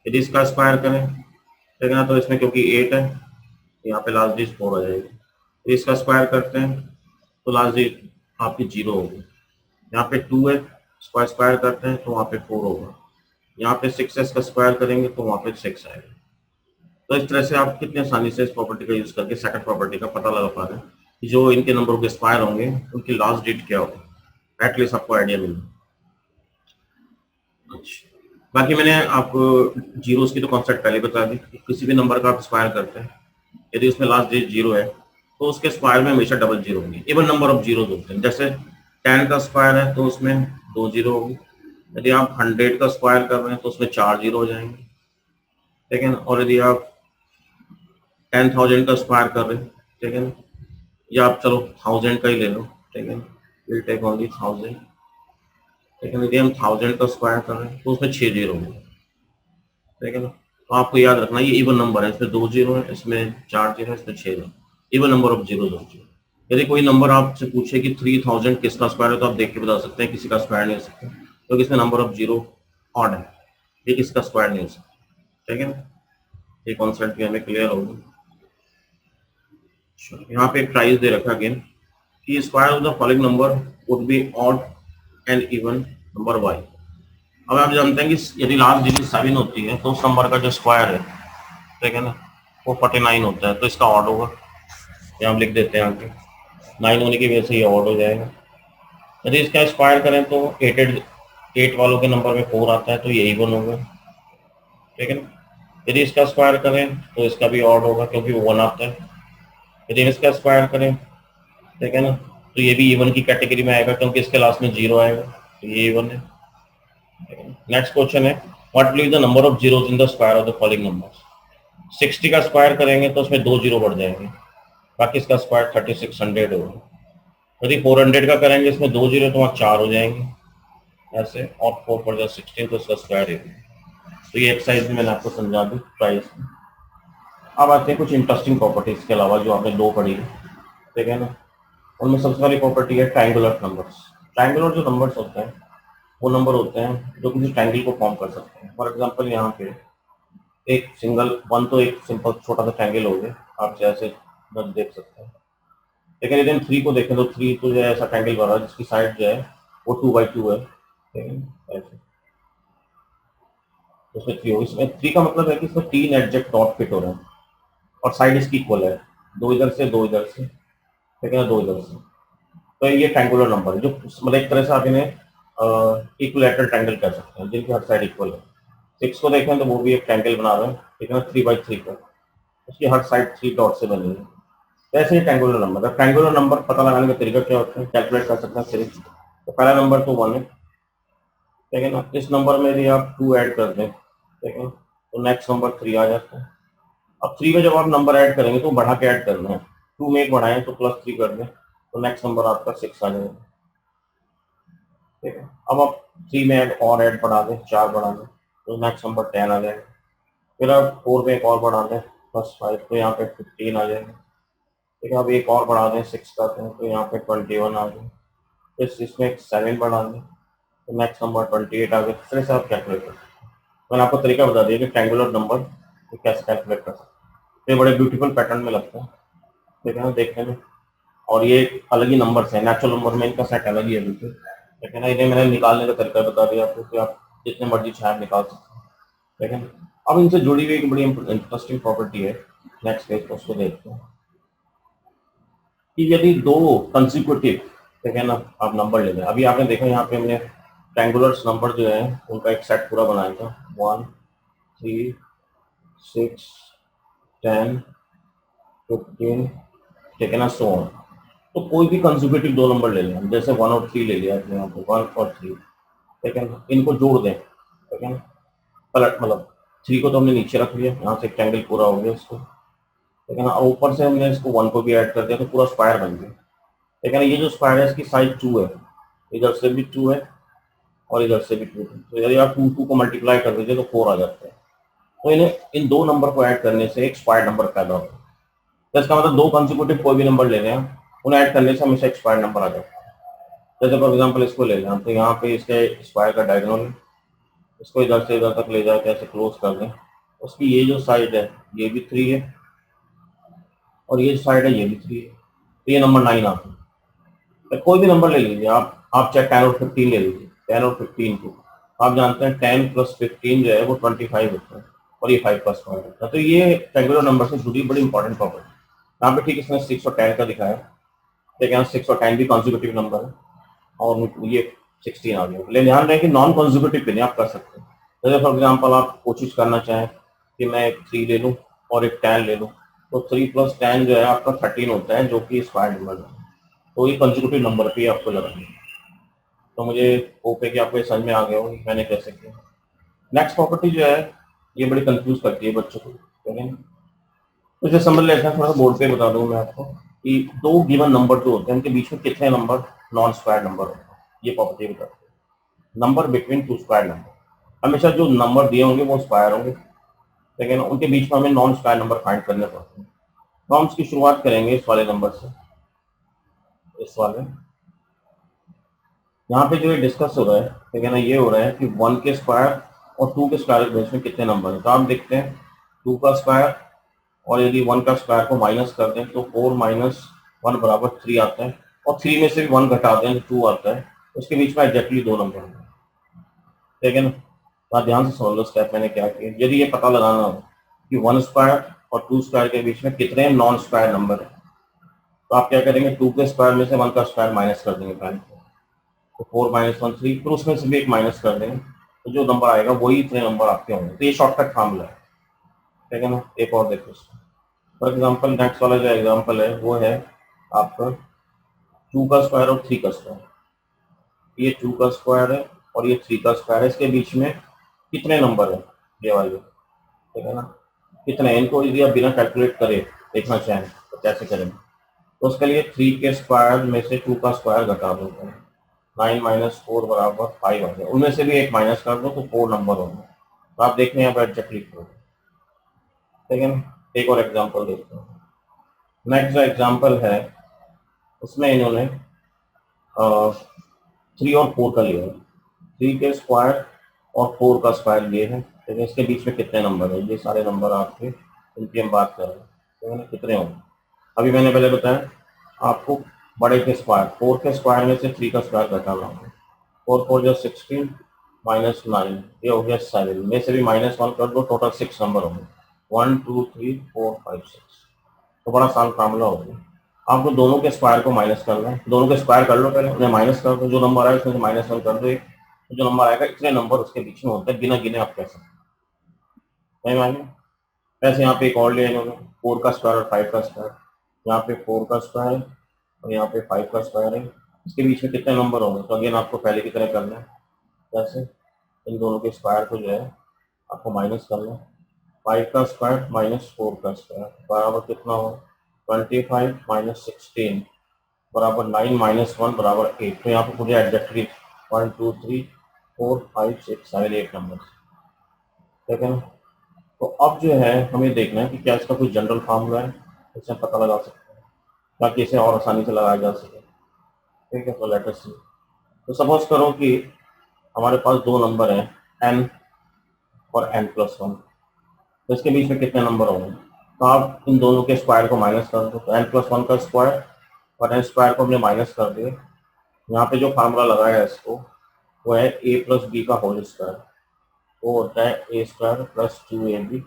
यदि इसका स्क्वायर करें, ठीक है ना, तो इसमें क्योंकि 8 है यहाँ पे लास्ट डिजिट 4 आ जाएगी। यदि इसका स्क्वायर करते हैं तो लास्ट डिजिट आपकी 0 होगी। यहाँ पे 2 है, स्क्वायर स्क्वायर करते हैं तो वहाँ पे 4 होगा। यहाँ पे 6s का स्क्वायर करेंगे तो वहाँ पे 6 आएगा। तो इस तरह से आप कितने आसानी से इस प्रॉपर्टी का यूज करके सेकंड प्रॉपर्टी का पता लगा पा रहे हैं कि जो इनके नंबरों के स्क्वायर होंगे उनकी लास्ट डिजिट क्या होगी, एटलीस्ट आपको आइडिया मिल। अच्छा, बाकी मैंने आपको जीरोस की तो कॉन्सेप्ट पहले बता दी। किसी भी नंबर का आप स्क्वायर करते हैं, यदि उसमें लास्ट डिजिट 0 है तो उसके स्क्वायर में हमेशा डबल जीरो होंगे, इवन नंबर ऑफ जीरो होते हैं। जैसे 10 का स्क्वायर है तो उसमें 2 जीरो होगी। यदि आप 100 का स्क्वायर कर रहे हैं तो उसमें 4 जीरो हो जाएंगे, ठीक है ना। और यदि आप 10,000 का स्क्वायर कर रहे हैं, ठीक है ना, या आप चलो 1000 का ही ले लो, ठीक है ना, विल टेक ओनली 1000, ठीक है ना। यदि हम 1000 का स्क्वायर कर रहे हैं तो उसमें 6 जीरो होंगे, ठीक है ना। तो आपको याद रखना ये इवन नंबर है, इसमें 2 जीरो है, इसमें 4 जीरो है, इसमें 6 zero, even number of zero होती है। यदि कोई नंबर आपसे पूछे कि 3000 किसका स्क्वायर है तो आप देख के बता सकते हैं किसी का स्क्वायर नहीं हो सकता, क्योंकि इसमें नंबर ऑफ जीरो ऑड है, ये किसका स्क्वायर नहीं हो सकता, ठीक है ना। ये कॉन्सेप्ट भी हमें क्लियर होगा। यहाँ पे एक प्राइस दे रखा अगेन कि square of the following number would be odd and even number why. अब आप जानते हैं कि यदि लास्ट डिजिट 7 होती है तो उस नंबर का जो स्क्वायर है, ठीक है ना, वो 49 होता है, तो इसका ऑड होगा, यहाँ हम लिख देते हैं आगे 9 होने की वजह से ये ऑड हो जाएगा। यदि इसका स्क्वायर करें तो 8 वालों के नंबर में 4 आता है, तो ये इवन होगा, ठीक है ना। यदि इसका स्क्वायर करें तो इसका भी ऑड होगा क्योंकि वो 1 आता है। यदि इसका स्क्वायर करें, ठीक है ना, तो ये भी इवन की कैटेगरी में आएगा क्योंकि इसके लास्ट में 0 आएगा, तो ये इवन है। नेक्स्ट क्वेश्चन है, what will be the number of zeros in the square of the following numbers. 60 का स्क्वायर करेंगे तो उसमें 2 जीरो बढ़ जाएंगे, बाकी इसका स्क्वायर 3600 होगा। यदि 400 का करेंगे इसमें 2 जीरो तो वहाँ 4 हो जाएंगे ऐसे, और 4 पर 16 तो इसका स्क्वायर है। तो ये एक्सरसाइज में मैंने आपको समझा दी प्राइस में। अब आते हैं कुछ इंटरेस्टिंग प्रॉपर्टीज के अलावा जो आपने 2 पढ़ी है, ठीक है ना। उनमें सबसे पहली प्रॉपर्टी है ट्रायंगुलर नंबर्स। ट्रायंगुलर जो नंबर्स होते हैं वो नंबर होते हैं जो किसी ट्रायंगल को फॉर्म कर सकते हैं। फॉर एग्जांपल यहाँ पे एक सिंगल 1 तो एक सिंपल छोटा सा ट्रायंगल हो गया, आप जैसे बस देख सकते हैं। लेकिन यदि हम 3 को देखें तो 3 तो जो है ऐसा ट्रायंगल बना है जिसकी साइड जो है वो 2x2 है, ठीक है ऐसे। उसमें 3 हो, इसमें 3 का मतलब है कि इसमें 3 एडजेक्ट डॉट फिट हो रहे हैं और साइड इसकी इक्वल है, 2 इधर से 2 इधर से, ठीक है ना, 2 इधर से। तो ये ट्रायंगुलर नंबर है जो मतलब एक तरह से आप इन्हें इक्विलैटरल ट्रायंगल कह सकते हैं जिनकी हर साइड इक्वल है। 6 को देखें तो वो भी एक ट्रायंगल बना रहे हैं, ठीक है ना, 3x3 का, उसकी हर साइड 3 डॉट से बनी है। वैसे ही ट्रायंगुलर नंबर है। ट्रायंगुलर नंबर पता लगाने का तरीका क्या होता है, कैलकुलेट कर सकते हैं सिर्फ। तो पहला नंबर तो 1 है, ठीक है ना। इस नंबर में यदि आप 2 ऐड कर दें, ठीक है, तो नेक्स्ट नंबर 3 आ जाता है। अब 3 में जब आप नंबर ऐड करेंगे तो बढ़ा के ऐड करना है, 2 में एक बढ़ाएं तो +3 कर दें, तो नेक्स्ट नंबर आपका 6 आ जाएगा, ठीक है। अब आप 3 में और ऐड बढ़ा दें, 4 बढ़ा दें, तो नेक्स्ट नंबर 10 आ जाएगा। फिर आप 4 में एक और बढ़ा दें +5, तो यहाँ पे 15 आ जाएगा। ठीक है, अब एक और बढ़ा दें 6 करते हैं तो यहाँ पे 21 आ गए। फिर इसमें एक 7 बढ़ा दें तो नेक्स्ट नंबर 28 आ गए। इस तरह से आप कैलकुलेट कर सकते हैं। मैंने आपको तरीका बता दिया कि ट्रायंगुलर नंबर कैसे कैलकुलेट कर सकते हैं। ये बड़े ब्यूटीफुल पैटर्न में लगता है, ठीक है ना, देखने में। और ये अलग ही नंबर है, नेचुरल नंबर में इनका सेट अलग ही है बिल्कुल, ठीक है ना। इन्हें मैंने निकालने का तरीका बता दिया आपको कि आप जितने मर्जी चाहे निकाल सकते हैं, ठीक है। अब इनसे जुड़ी हुई एक बड़ी इंटरेस्टिंग प्रॉपर्टी है, नेक्स्ट पेज पर उसको देखते हैं कि यदि 2 कंसिक्यूटिव, ठीक है ना, आप नंबर ले लें। अभी आपने देखा यहाँ पे हमने ट्रायंगुलर नंबर जो है उनका एक सेट पूरा बनाया था, 1 3 6 10 15, ठीक है ना, सो ऑन। तो कोई भी कंसिक्यूटिव 2 नंबर ले लें, जैसे 1 और 3 ले लिया आपने यहाँ पे, 1 और 3, ठीक है ना, इनको जोड़ दें, ठीक है ना। पलट मतलब 3 को तो हमने नीचे रख लिया, यहाँ से एक ट्रायंगल पूरा हो गया इसको, ठीक है ना। और ऊपर से हमने इसको 1 को भी ऐड कर दिया तो पूरा स्क्वायर बन गया, ठीक है ना। ये जो स्क्वायर है इसकी साइड 2 है, इधर से भी 2 है और इधर से भी 2 है। तो यदि आप 2 को मल्टीप्लाई कर दीजिए तो 4 आ जाता है। तो इन्हें इन 2 नंबर को ऐड करने से एक स्क्वायर नंबर पैदा होता है। तो इसका मतलब 2 कंसिक्यूटिव कोई भी नंबर ले रहे हैं, उन्हें ऐड करने से हमेशा एक स्क्वायर नंबर आ जाता है। जैसे फॉर एग्जाम्पल इसको ले लें, तो यहाँ पे इसके स्क्वायर का डायगोनल है, इसको इधर से इधर तक ले जाके ऐसे क्लोज कर दें। उसकी ये जो साइड है ये भी 3 है और ये साइड है ये भी 3 है, तो ये नंबर 9 आता है। तो कोई भी नंबर ले लीजिए आप चाहे 10 और 15 ले लीजिए, 10 और 15 को आप जानते हैं 10 + 15 जो है वो 25 होता है और ये 5 का स्क्वायर होता है। तो ये रेगुलर नंबर से जुड़ी बड़ी इंपॉर्टेंट प्रॉपर्टी। यहाँ पे ठीक इसने 6 और 10 का दिखाया, लेकिन यहाँ 6 और 10 भी कॉन्जिक्यूटिव नंबर है और ये 16 आ गया। लेकिन ध्यान रहे कि नॉन कॉन्जिक्यूटिव भी नहीं आप कर सकते। जैसे फॉर एग्जाम्पल आप कोशिश करना चाहें कि मैं एक 3 ले लूँ और एक 10 ले लूँ, तो 3 + 10 जो है आपका 13 होता है, जो कि स्क्वायर नंबर है। तो ये कंसेक्यूटिव नंबर पे आपको लगानी है। तो मुझे होप है कि आपको ये समझ में आ गया हो मैंने कैसे किया। नेक्स्ट प्रॉपर्टी जो है ये बड़ी कंफ्यूज करती है बच्चों को, ठीक है। तो इसे समझ लेते हैं, थोड़ा बोर्ड पे बता दूं मैं आपको कि 2 गिवन नंबर जो होते हैं उनके बीच में कितने नंबर नॉन स्क्वायर नंबर होते हैं। ये प्रॉपर्टी बताते हैं नंबर बिटवीन 2 स्क्वायर नंबर। हमेशा जो नंबर दिए होंगे वो स्क्वायर होंगे, लेकिन उनके बीच में हमें नॉन स्क्वायर नंबर फाइंड करने पड़ते हैं। तो हम इसकी शुरुआत करेंगे इस वाले नंबर से, इस वाले। यहाँ पे जो ये डिस्कस हो रहा है, ठीक है ना, ये हो रहा है कि 1 के स्क्वायर और 2 के स्क्वायर के बीच में कितने नंबर हैं। तो आप देखते हैं 2 का स्क्वायर और यदि 1 का स्क्वायर को माइनस कर दें तो 4 - 1 = 3 आता है, और 3 में से भी 1 घटा दें तो 2 आता है। उसके बीच में एग्जैक्टली 2 नंबर हैं, ठीक है ना। तो आप ध्यान से समझ लो स्टेप मैंने क्या किया। यदि ये पता लगाना हो कि 1 स्क्वायर और 2 स्क्वायर के बीच में कितने नॉन स्क्वायर नंबर है। तो आप क्या करेंगे, 2 के स्क्वायर में से 1 का स्क्वायर माइनस कर देंगे पहले, तो 4 माइनस 1 3, फिर उसमें से भी एक माइनस कर देंगे, तो जो नंबर आएगा वही इतने नंबर आपके होंगे। तो ये शॉर्टकट फार्मूला है, ठीक है ना। एक और देखो इसमें, फॉर एग्जाम्पल नेक्स्ट वाला जो एग्जाम्पल है वो है आपका 2 का स्क्वायर और 3 का स्क्वायर। ये 2 का स्क्वायर है और ये 3 का स्क्वायर है, इसके बीच में कितने नंबर है ये वाले, ठीक है ना। कितने, इनको यदि आप बिना कैलकुलेट करे देखना चाहें तो कैसे करेंगे, तो उसके लिए 3 के स्क्वायर में से 2 का स्क्वायर घटा दो, 9 माइनस 4 बराबर 5 आ गया, उनमें से भी एक माइनस कर दो तो 4 नंबर होंगे। तो आप देखने यहाँ पर एडजस्ट लिख दो, ठीक है ना। एक और एग्जाम्पल देखते हैं। नेक्स्ट जो एग्जाम्पल है उसमें इन्होंने 3 और 4 का लिया है, 3 के स्क्वायर और 4 का स्क्वायर लिए हैं, ठीक है। इसके बीच में कितने नंबर है, ये सारे नंबर आपके, इनकी हम बात कर रहे हैं, ठीक है ना, कितने होंगे। अभी मैंने पहले बताया आपको बड़े के स्क्वायर, 4 के स्क्वायर में से 3 का स्क्वायर घटाना होगा, 4 4 जो 16 माइनस 9, ये हो गया 7, में से भी -1 कर दो, टोटल 6 नंबर होंगे, 1 2 3 4 5 6। तो बड़ा आसान फार्मूला हो गया। आपको दोनों के स्क्वायर को माइनस करना है, दोनों के स्क्वायर कर लो पहले, उन्हें माइनस कर दो, जो नंबर आए उसमें से -1 कर दो एक, तो जो नंबर आएगा इतने नंबर उसके बीच में होते हैं, बिना गिने आप कह सकते हैं, नहीं मानिए। वैसे यहाँ पे एक और लिया इन्होंने, 4 का स्क्वायर और 5 का स्क्वायर, यहाँ पे 4 का स्क्वायर है और यहाँ पे 5 का स्क्वायर है, इसके बीच में कितने नंबर होंगे। तो अगेन आपको पहले की तरह करना है, जैसे इन दोनों के स्क्वायर को जो है आपको माइनस करना है, 5 का स्क्वायर माइनस 4 का स्क्वायर बराबर कितना हो, 25 माइनस 16 बराबर 9 माइनस 1 बराबर 8। तो यहाँ पर पूरे एग्जैक्टली 1 2 3 4 5 6 7 8 नंबर, ठीक है ना। तो अब जो है हमें देखना है कि क्या इसका कोई जनरल फार्मूला है, इससे पता लगा सकते हैं ताकि इसे और आसानी से लगाया जा सके, ठीक है। तो लेट अस सी, तो सपोज करो कि हमारे पास दो नंबर हैं n और n+1, तो इसके बीच में कितने नंबर होंगे। तो आप इन दोनों के स्क्वायर को माइनस कर दो, तो n+1 का स्क्वायर और n स्क्वायर को हमने माइनस कर दिया। यहाँ पे जो फार्मूला लगाया है इसको वो है a प्लस बी का होल स्क्वायर, वो होता है A square plus 2ab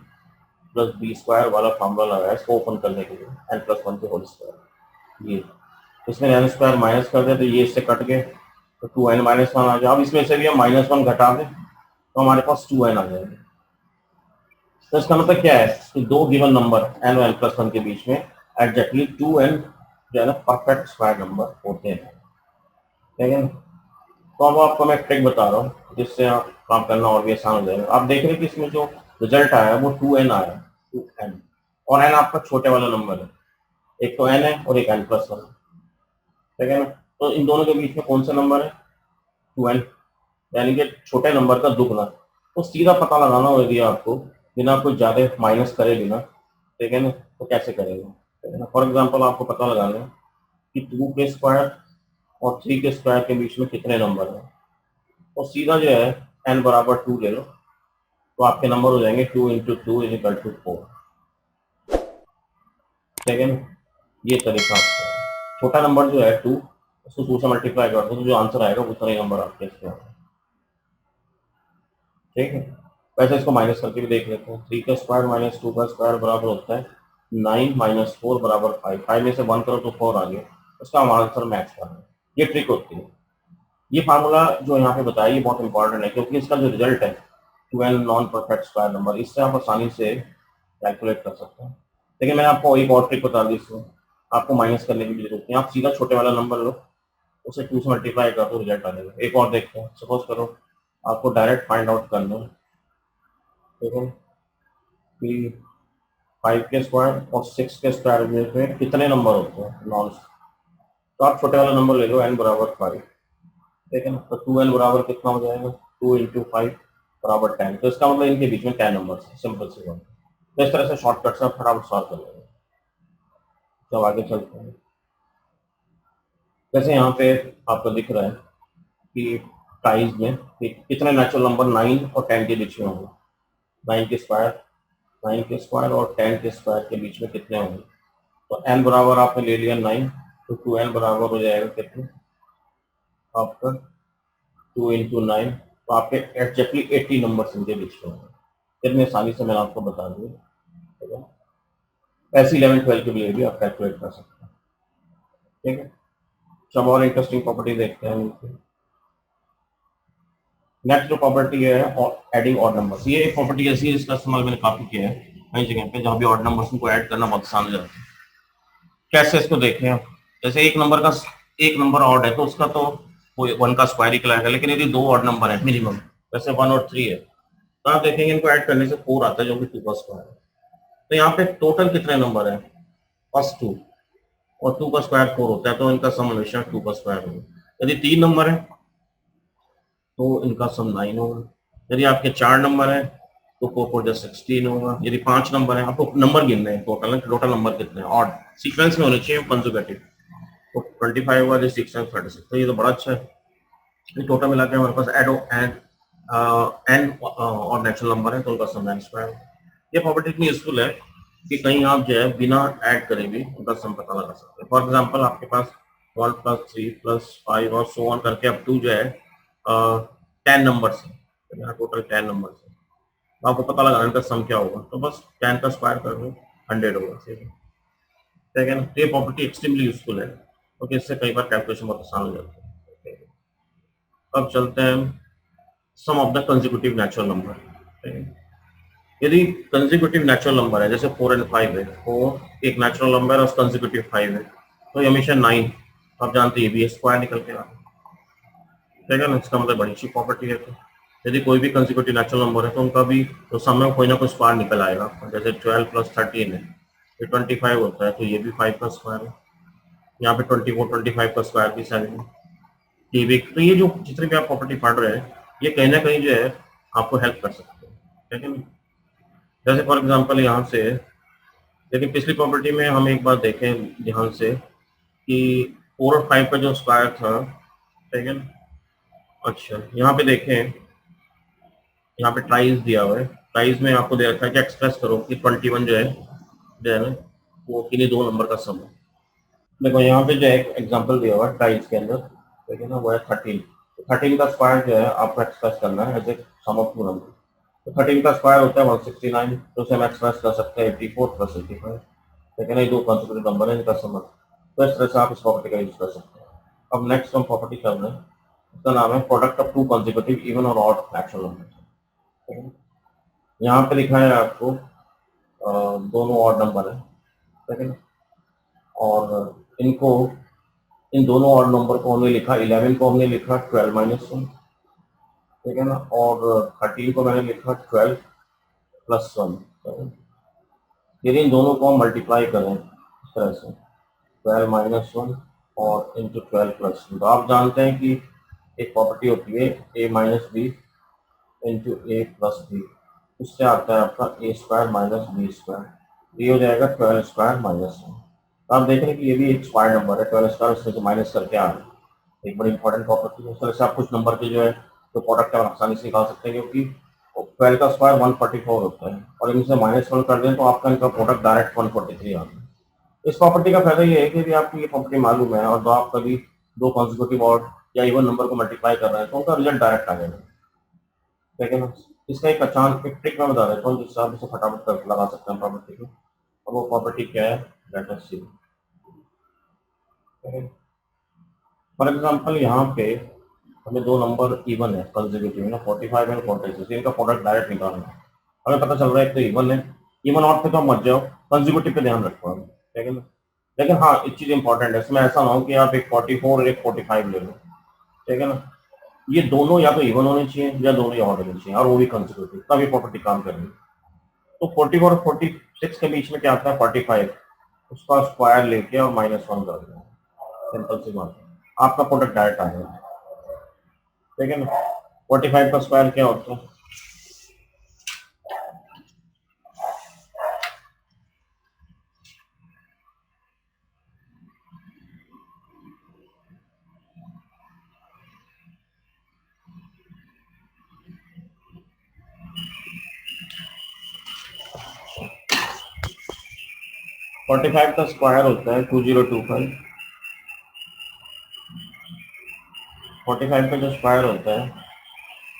plus B square वाला फार्मूला लगाया है इसको ओपन करने के लिए, n+1 के होल स्क्वायर। ये इसमें n स्क्वायर माइनस कर दे तो ये इससे कट गए, तो 2n-1 आ जाए। अब इसमें से भी हम -1 घटा दें तो हमारे पास 2n आ जाएंगे। तो इसका मतलब क्या है कि दो गिवन नंबर n और n+1 के बीच में एग्जैक्टली 2n जो है ना परफेक्ट स्क्वायर नंबर होते हैं, ठीक है। तो अब आपको मैं ट्रिक बता रहा हूँ जिससे आप काम करना और भी आसान हो जाएगा। आप देख रहे हैं कि इसमें जो रिजल्ट आया है वो 2n आया है, 2n, और n आपका छोटे वाला नंबर है, एक तो n है और एक n+1, ठीक है ना। तो इन दोनों के बीच में कौन सा नंबर है, 2n, यानी कि छोटे नंबर का दुगना। तो सीधा पता लगाना हो यदि आपको बिना कुछ ज़्यादा माइनस करे बिना, ठीक है ना, तो कैसे करेंगे, ठीक है ना। फॉर एग्जाम्पल आपको पता लगाना है कि 2 के स्क्वायर और 3 के स्क्वायर के बीच में कितने नंबर हैं, और सीधा जो है n बराबर 2 ले लो, तो आपके नंबर हो जाएंगे 2 इंटू 2 इज इक्वल टू 4, ठीक है ना। ये तरीका आपका है। छोटा नंबर जो है 2, उसको 2 से मल्टीप्लाई कर दो तो जो आंसर आएगा उतना ही नंबर आपके इसके होगा, ठीक है। वैसे इसको माइनस करके भी देख लेते हैं, 3 का स्क्वायर माइनस 2 का स्क्वायर बराबर होता है 9 माइनस 4 बराबर 5, 5 में से 1 करो तो 4 आ गया, उसका हम आंसर मैच कर रहे हैं। ये ट्रिक होती है। ये फार्मूला जो यहाँ पे बताया ये बहुत इंपॉर्टेंट है क्योंकि इसका जो रिजल्ट है 12 नॉन परफेक्ट स्क्वायर नंबर, इससे आप आसानी से कैलकुलेट कर सकते हैं। लेकिन मैंने आपको एक और ट्रिक बता दी, इसमें आपको माइनस करने की भी जरूरत नहीं, आप सीधा छोटे वाला नंबर लो, उसे 2 से मल्टीप्लाई कर दो, रिजल्ट आ जाएगा। एक और देखते हैं, सपोज करो आपको डायरेक्ट फाइंड आउट करना है, ठीक है, कि 5 के स्क्वायर और 6 के स्क्वायर में कितने नंबर होते हैं नॉन। तो आप छोटे वाला नंबर ले लो n बराबर 5, ठीक है ना। तो 2n बराबर कितना हो जाएगा, 2 इंटू 5 बराबर 10, तो इसका मतलब इनके बीच में 10 नंबर है, सिंपल सी बात। तो इस तरह से शॉर्टकट से आप फटाफट सॉल्व कर लेंगे। तो आगे चलते हैं। जैसे यहाँ पे आपको दिख रहा है कि प्राइस में कि कितने नेचुरल नंबर 9 और 10 के बीच में होंगे, 9 के स्क्वायर, 9 के स्क्वायर और 10 के स्क्वायर के बीच में कितने होंगे। तो n बराबर आपने ले लिया 9, तो 2n बराबर हो जाएगा कितने आपका 2 इंटू 9, तो आपके एग्जैक्टली 80 नंबर इनके बीच में होंगे। कितनी आसानी से मैंने आपको बता दिया, ठीक है। ऐसे 11-12 के लिए भी आप कैलकुलेट कर सकते हैं। ठीक है, सब और इंटरेस्टिंग प्रॉपर्टी देखते हैं। नेक्स्ट जो प्रॉपर्टी है एडिंग ऑड नंबर्स, ये एक प्रॉपर्टी ऐसी है इसका इस्तेमाल मैंने काफी किया है कई जगह पे जहाँ भी ऑड नंबर्स को ऐड करना बहुत आसान हो जाता है। कैसे इसको देखें आप, जैसे एक नंबर ऑड है तो उसका तो वन का स्क्वायर ही कहलाएगा, लेकिन यदि दो ऑड नंबर है मिनिमम, जैसे 1 और 3 है, तो आप देखेंगे इनको ऐड करने से 4 आता है जो कि 2 का स्क्वायर है। तो यहाँ पे टोटल कितने नंबर है, फर्स्ट 2, और 2 का स्क्वायर 4 होता है, तो इनका सम हमेशा 2 का स्क्वायर होगा। यदि 3 नंबर है तो इनका सम 9 होगा। यदि आपके 4 नंबर है तो 4 4 16 होगा। यदि 5 नंबर है, आपको नंबर गिनने हैं टोटल नंबर कितने हैं, ऑड सीक्वेंस में होने चाहिए कंसेक्यूटिव, तो 25 होगा, 36 तो ये तो बड़ा अच्छा है। ये टोटल मिला के हमारे पास एन और नेचुरल नंबर है तो उनका सम एन स्क्वायर। ये प्रॉपर्टी इतनी यूजफुल है कि कहीं आप जो है बिना ऐड करे भी उनका सम पता लगा सकते हैं। फॉर एग्जांपल आपके पास 1 + 3 + 5 और सो ऑन करके अप टू जो है 10 नंबर्स है, तो यहाँ टोटल 10 नंबर्स है, तो आपको पता लगाना इनका सम क्या होगा, तो बस 10 का स्क्वायर कर दो, 100 होगा। ठीक है ना, तो ये प्रॉपर्टी एक्सट्रीमली यूजफुल है क्योंकि इससे कई बार कैलकुलेशन बहुत आसान हो जाती है। अब चलते हैं sum of the consecutive natural number. यदि कंसेक्यूटिव नेचुरल नंबर है जैसे 4 और 5 है, 4 एक नेचुरल नंबर है और कंसेक्यूटिव 5 है, तो ये हमेशा 9, आप जानते हैं ये स्क्वायर निकल के आता है। ठीक है ना, इसका मतलब बड़ी अच्छी प्रॉपर्टी है। तो यदि कोई भी कंसेक्यूटिव नेचुरल नंबर है तो उनका भी तो सम में कोई ना कोई स्क्वायर निकल आएगा। जैसे 12 + 13 है, ये 25 होता है, तो ये भी 5 का स्क्वायर है। यहाँ पे 24 25 का स्क्वायर भी 7 है। ये भी, तो ये जो जितने भी आप प्रॉपर्टी पढ़ रहे हैं ये कहीं ना कहीं जो है आपको हेल्प कर सकते हैं। ठीक है ना, जैसे फॉर एग्जांपल यहाँ से, लेकिन पिछली प्रॉपर्टी में हम एक बात देखें ध्यान से कि 4 और 5 का जो स्क्वायर था, ठीक है ना, अच्छा यहाँ पे देखें, यहाँ पे ट्राइज दिया हुआ है, ट्राइज में आपको दे रखा है कि एक्सप्रेस करो कि 21 जो है ना वो किन्हीं दो नंबर का सम है। देखो यहाँ पे जो एक एग्जांपल दिया हुआ है ट्राइज के अंदर, ठीक है ना, वो है 13। 13 का स्क्वायर जो है आपको एक्सप्रेस करना है as a sum of two number. तो 13 का स्क्वायर होता है 169, तो उसे हम एक्सप्रेस कर सकते हैं 84 + 85। लेकिन ये दो कॉन्सेक्यूटिव नंबर है इनका सम, तो इस तरह से आप इस प्रॉपर्टी का यूज कर सकते हैं। अब नेक्स्ट हम प्रॉपर्टी कर रहे हैं, इसका नाम है product of two consecutive even और ऑड नेचुरल नंबर। यहाँ पे लिखा है आपको दोनों ऑड नंबर है, ठीक है ना, और इनको इन दोनों ऑड नंबर को हमने लिखा, 11 को हमने लिखा 12 - 1, ठीक है ना, और 13 को मैंने लिखा 12 + 1। यदि इन दोनों को हम मल्टीप्लाई करें इस तरह से 12 - 1 और इंटू 12 + 1, तो आप जानते हैं कि एक प्रॉपर्टी होती है A - B into A + B, इससे आता है आपका A² - B², ये हो जाएगा 12² - 1। आप देख रहे हैं कि ये भी एक स्क्वायर नंबर है, 12² उसमें से माइनस करके आ रहा है, एक बड़ी इंपॉर्टेंट प्रॉपर्टी है। इस तरह से आप कुछ नंबर के जो है तो प्रोडक्ट आप आसानी से निकाल सकते हैं, क्योंकि 12 का स्क्वायर 144 होता है और इनसे -1 कर दें तो आपका इनका प्रोडक्ट डायरेक्ट 143 आता है। इस प्रॉपर्टी का फायदा ये है कि यदि आपको ये प्रॉपर्टी मालूम है और तो आप कभी दो कॉन्सिक्यूटिव ऑड या इवन नंबर को मल्टीप्लाई कर रहे हैं तो उनका रिजल्ट डायरेक्ट आ जाएगा। ठीक है ना, इसका एक एक ट्रिक मैं बता देता हूँ जिससे आप इसे फटाफट कर लगा सकते हैं प्रॉपर्टी को। अब वो प्रॉपर्टी क्या है, let us see. For example यहाँ पे हमें दो नंबर इवन है कंसेक्यूटिव ना, 45 एंड 46, इनका प्रोडक्ट डायरेक्ट निकालना है। हमें पता चल रहा है एक तो इवन है, इवन ऑड पे तो मत जाओ, कंसेक्यूटिव पे ध्यान रखो आप, ठीक है ना। लेकिन हाँ एक चीज इंपॉर्टेंट है, इसमें ऐसा ना हो कि आप एक 44 और एक 45 ले लो, ठीक है ना, ये दोनों या तो इवन होने चाहिए या दोनों ही ऑड होने चाहिए और वो भी कंसेक्यूटिव, तब ये प्रॉपर्टी काम करेगी। तो 44 और 46 के बीच में क्या आता है 45, उसका स्क्वायर लेके और -1 कर दो, सिंपल सी बात है, आपका प्रोडक्ट डायरेक्ट आ जाएगा। ठीक है ना, 45 का स्क्वायर क्या होता है, 45 का स्क्वायर होता है 2025। 45 का जो स्क्वायर होता है,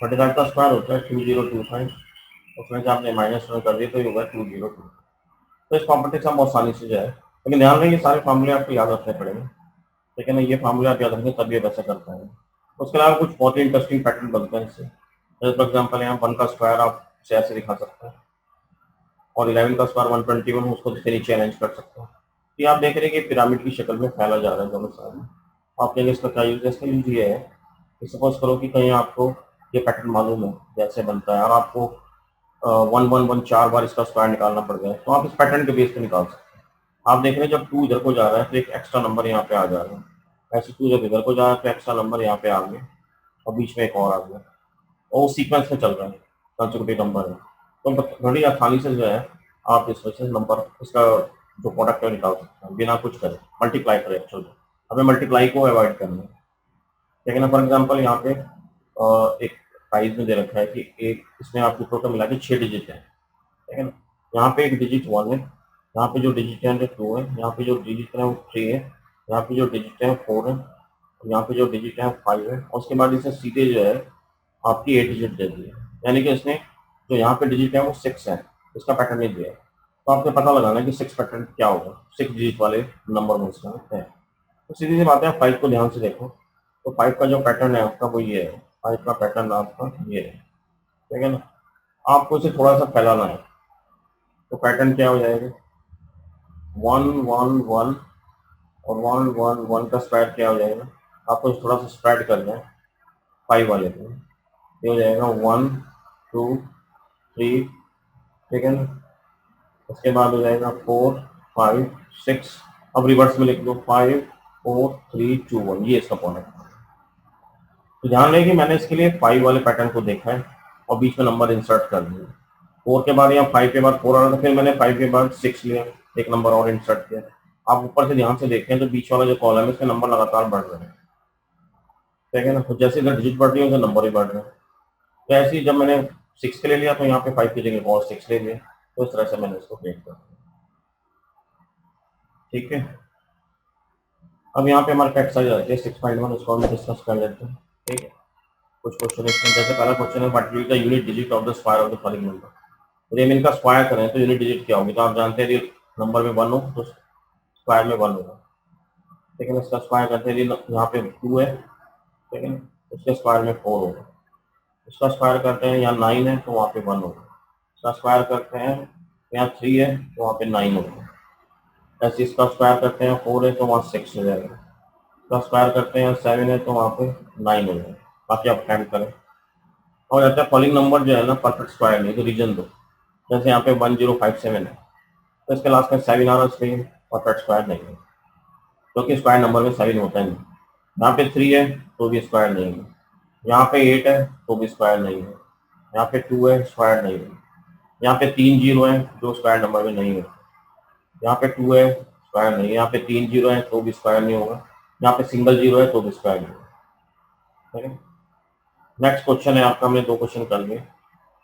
45 का स्क्वायर होता है 2025, उसमें से आपने -1 कर दिया तो ये होगा 202। तो इस प्रॉपर्टी से हम आसानी से जो है, लेकिन ध्यान रखिए सारे फार्मूले आपको याद रखने पड़ेंगे, ठीक है ना, ये फार्मूले आप याद रखेंगे तब ये वैसे कर पाएंगे। उसके अलावा कुछ बहुत ही इंटरेस्टिंग पैटर्न बनते हैं इससे, जैसे फॉर एग्जाम्पल यहाँ 1 का स्क्वायर आप इसे ऐसे दिखा सकते हैं, और 11 का स्क्वायर 121 उसको इसके नीचे अरेंज कर सकते हैं। ये आप देख रहे हैं कि पिरामिड की शक्ल में फैला जा रहा है दोनों साइड में। आप कहेंगे इसका क्या यूज है, इसका यूज ये है कि सपोज करो कि कहीं आपको ये पैटर्न मालूम है जैसे बनता है, और आपको 1 1 1 4 बार इसका स्क्वायर निकालना पड़ गया, तो आप इस पैटर्न के बेस पे निकाल सकते हैं। आप देख रहे हैं जब 2 इधर को जा रहा है तो एक एक्स्ट्रा नंबर यहाँ पे आ जा रहा है, ऐसे 2 जब इधर को जा रहा है तो एक्स्ट्रा नंबर यहाँ पे आ गया, और बीच में एक और आ गया, और सीक्वेंस में चल रहा है, कंसेक्यूटिव नंबर है। तो बड़ी आसानी से जो है आप इस वजह से नंबर इसका जो प्रोडक्ट है निकाल सकते हैं बिना कुछ करे, मल्टीप्लाई करें एक्चुअली, हमें मल्टीप्लाई को अवॉइड करना है। लेकिन ना फॉर एग्जाम्पल यहाँ पे एक प्राइस में दे रखा है कि एक इसमें आपको टोटल मिला के 6 डिजिट है, ठीक है ना। यहाँ पे एक डिजिट 1 है, यहाँ पे जो डिजिट है 2 है, यहाँ पे जो डिजिट है वो 3 है, यहाँ पे जो डिजिट है 4 है, यहाँ पे जो डिजिट है 5 है, और उसके बाद इसे सीधे जो है आपकी 8 डिजिट दे दी है, यानी कि इसने जो यहाँ पे डिजिट है वो 6 है, इसका पैटर्न नहीं दिया है। तो आपको पता लगाना है कि 6 पैटर्न क्या होगा, 6 डिजिट वाले नंबर में इसका है। तो सीधी सी बात है, 5 को ध्यान से देखो, तो 5 का जो पैटर्न है आपका वो ये है, 5 का पैटर्न आपका ये है, ठीक है ना। आपको इसे थोड़ा सा फैलाना है, तो पैटर्न क्या हो जाएगा, 1 1 1 और 1 1 1 का स्प्रेड क्या हो जाएगा, आपको थोड़ा सा स्प्रेड करना है 5 वाले को, ये हो जाएगा 1 2 3, ठीक है ना। उसके बाद हो जाएगा 4 5 6, अब रिवर्स में लिख दो 5 4 3 2 1, ये इसका प्रोडक्ट है। तो ध्यान रहे कि मैंने इसके लिए 5 वाले पैटर्न को देखा है और बीच में नंबर इंसर्ट कर दिया, 4 के बाद या 5 के बाद 4 आ रहा था, फिर मैंने 5 के बाद 6 लिया, एक नंबर और इंसर्ट किया। आप ऊपर से ध्यान से देखें तो बीच वाला जो कॉलम है इसके नंबर लगातार बढ़ रहे हैं, ठीक है ना। तो जैसे इधर डिजिट बढ़ रही है उधर नंबर ही बढ़ रहे हैं। तो ऐसे ही जब मैंने 6 के ले लिया तो यहाँ पे 5 की जगह और 6 ले लिया, तो इस तरह से मैंने इसको क्रिएट कर दिया, ठीक है। अब यहाँ पे हमारे पे एक्सरसाइज आती है 6.1, उसको हम डिस्कस कर लेते हैं, ठीक है। कुछ क्वेश्चन इसमें, जैसे पहला क्वेश्चन है what the unit digit of the square of the following number. तो जब इनका स्क्वायर करें तो यूनिट डिजिट क्या होगी, तो आप जानते हैं यदि नंबर में 1 हो तो स्क्वायर में 1 होगा, ठीक है ना। इसका स्क्वायर करते हैं यदि यहाँ पे 2 है, ठीक है ना, उसके स्क्वायर में 4 होगा। इसका स्क्वायर करते हैं यहाँ 9 है तो वहाँ पे 1 होगा। इसका स्क्वायर करते हैं यहाँ 3 है तो वहाँ पे 9 होगा। ऐसे इसका स्क्वायर करते हैं 4 है तो वहाँ 6 हो जाएगा। इसका स्क्वायर करते हैं 7 है तो वहाँ पे 9 हो जाएगा। बाकी आप टाइम करें, और रहता है फॉलोइंग नंबर जो है ना परफेक्ट स्क्वायर नहीं तो रीजन दो, जैसे यहाँ पे 1057 है तो इसके लास्ट में 7 आ रहा है, इसलिए परफेक्ट स्क्वायर नहीं है, क्योंकि स्क्वायर नंबर में 7 होता है नहीं। यहाँ पे 3 है तो भी स्क्वायर नहीं है, यहाँ पे 8 है तो भी स्क्वायर नहीं है, यहाँ पे 2 है स्क्वायर नहीं है, यहाँ पे 3 जीरो है जो स्क्वायर नंबर में नहीं है, यहाँ पे 2 है स्क्वायर नहीं है, यहाँ पे 3 जीरो है तो भी स्क्वायर नहीं होगा, यहाँ पे सिंगल जीरो है तो भी स्क्वायर नहीं होगा, ठीक है। नेक्स्ट क्वेश्चन है आपका, हमने 2 क्वेश्चन कर लिए।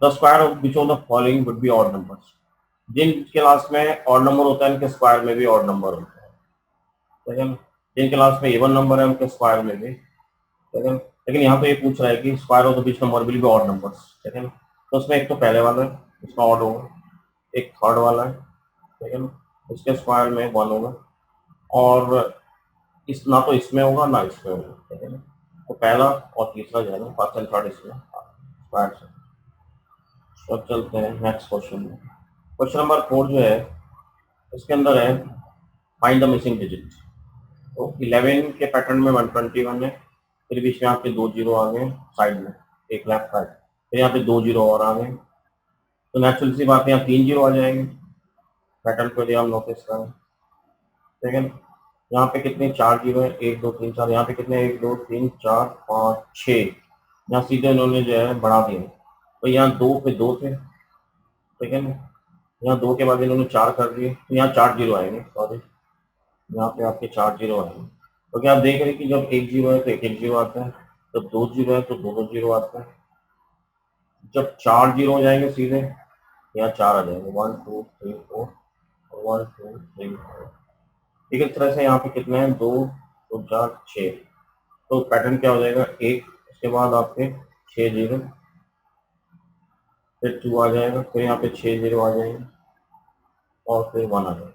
The square of which of the following would be odd numbers. जिनके लास्ट में ऑड नंबर होता है उनके स्क्वायर में भी ऑड नंबर होता है, ठीक है ना। जिनके लास्ट में इवन नंबर है उनके स्क्वायर में भी, ठीक है ना। लेकिन यहाँ पे ये पूछ रहा है कि square of the beach number will be odd numbers, ठीक है ना। तो उसमें एक तो पहले वाला है इसका ऑड होगा, एक थर्ड वाला है, ठीक है ना, इसके स्क्वायर में 1 होगा, और इस ना तो इसमें होगा ना इसमें होगा, ठीक है ना। तो पहला और तीसरा जो है ना फर्स्ट एंड थर्ड इसमें स्क्वायर से। तो अब चलते हैं नेक्स्ट क्वेश्चन में। क्वेश्चन नंबर 4 जो है इसके अंदर है फाइंड द मिसिंग डिजिट। तो 11 के पैटर्न में 121 है, फिर बीच में आपके 2 जीरो आ गए साइड में, एक लेफ्ट साइड, फिर यहाँ पे 2 जीरो और आ गए, तो नेचुरल सी बात है यहाँ 3 जीरो आ जाएंगे। पैटर्न को यदि हम नोटिस करें, ठीक है ना, यहाँ पे कितने 4 जीरो है, 1 2 3 4, यहाँ पे कितने 1 2 3 4 5 6, यहाँ सीधे इन्होंने जो है बढ़ा दिए, तो यहाँ 2 पे 2 थे, ठीक है ना, यहाँ 2 के बाद इन्होंने 4 कर दिए, तो यहाँ 4 जीरो आएंगे, सॉरी यहाँ पे आपके 4 जीरो आएंगे। तो क्या आप देख रहे हैं कि जब 1 जीरो है तो 1 1 जीरो आता है, जब 2 जीरो है तो 2 2 जीरो आता है, जब 4 जीरो हो जाएंगे सीधे यहाँ 4 आ जाएंगे, 1 2 3 4 और 1 2 3 4, ठीक है। इस तरह से यहाँ पे कितने हैं 2 2 4 6, तो पैटर्न क्या हो जाएगा 1, उसके बाद आपके 6 जीरो, फिर 2 आ जाएगा, फिर यहाँ पे 6 जीरो आ जाएंगे, और फिर 1 आ जाएगा।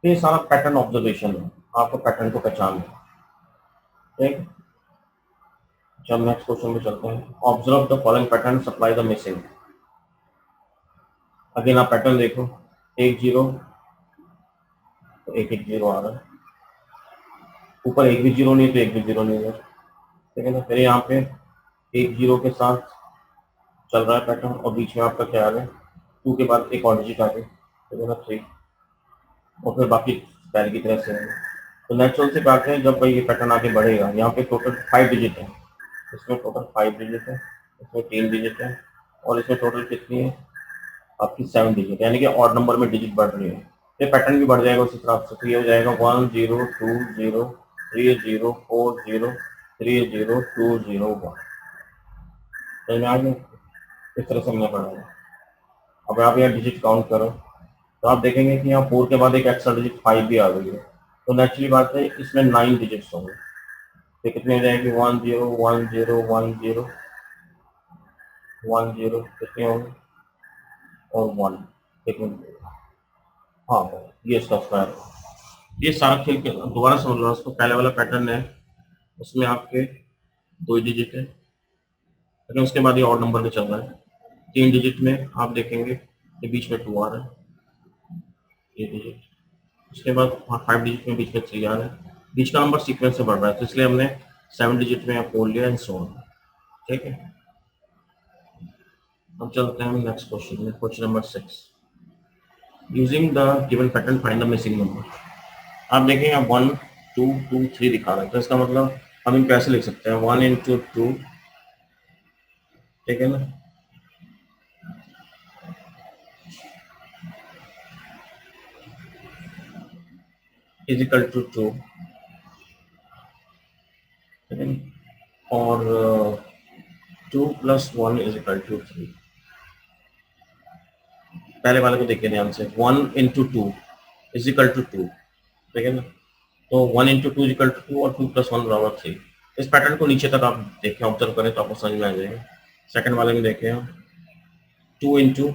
तो ये सारा पैटर्न ऑब्जर्वेशन है, आपको पैटर्न को पहचानना है। ठीक, जब नेक्स्ट क्वेश्चन में चलते हैं। Observe the following pattern, supply the missing. Again आप पैटर्न देखो, 1 0 तो 1 1 0 आ रहा है, ऊपर एक भी जीरो नहीं तो एक भी जीरो नहीं है। ठीक है ना, फिर यहाँ पे 1 0 के साथ चल रहा है पैटर्न, और बीच में आपका क्या आ रहा है, 2 के बाद एक और डिजिट आ गई, ठीक है ना, 3, और फिर बाकी पहले की तरह से है। तो नेचुरल से बात है, जब भाई ये पैटर्न आगे बढ़ेगा, यहाँ पे टोटल 5 डिजिट है, इसमें टोटल 5 डिजिट है, इसमें 3 डिजिट है, और इसमें टोटल कितनी है आपकी 7 डिजिट, यानी कि ऑड नंबर में डिजिट बढ़ रही है। ये पैटर्न भी बढ़ जाएगा उस हिसाब से, तो ये हो जाएगा 1 0 2 0 3 0 4 0 3 0 2 0 1। तो मैं आगे इस तरह से हमने पढ़ा। अब आप यहाँ डिजिट काउंट करो तो आप देखेंगे कि यहाँ 4 के बाद एक एक्स्ट्रा डिजिट 5 भी आ गई है, तो नेचुरली बात है इसमें 9 डिजिट्स होंगे। तो कितने हो जाएंगे, 1 0 1 0 1 0 1 0 कितने होंगे, और 1 कितने, हाँ ये इसका स्क्वायर। ये सारा खेल के दोबारा समझ लो, उसको पहले वाला पैटर्न है उसमें आपके 2 डिजिट है, लेकिन उसके बाद ये ऑड नंबर में चल रहा है। 3 डिजिट में आप देखेंगे कि बीच में 2 आ रहा है, ये डिजिट, उसके बाद 5 डिजिट में बीच में 3 आ रहा है, बीच का नंबर सीक्वेंस से बढ़ रहा है, तो इसलिए हमने 7 डिजिट में खोल लिया एंड सो ऑन। ठीक है, अब चलते हैं नेक्स्ट क्वेश्चन में, question number 6। Using the given pattern find the missing number. आप देखेंगे आप 1 2 2 3 दिखा रहा है, तो इसका मतलब हम इनको ऐसे लिख सकते हैं 1 into 2, ठीक है ना, इज इक्वल टू 2, ठीक है ना, और 2 + 1 इज इक्वल टू 3। पहले वाले को देखिए ध्यान से, 1 into 2 इज इक्वल टू 2, ठीक है ना, तो 1 into 2 इज इक्वल टू 2 और 2 + 1 बराबर 3। इस पैटर्न को नीचे तक आप देखें, ऑब्जर्व करें तो आपको समझ में आ जाएगा। सेकंड वाले में देखें हम, 2 into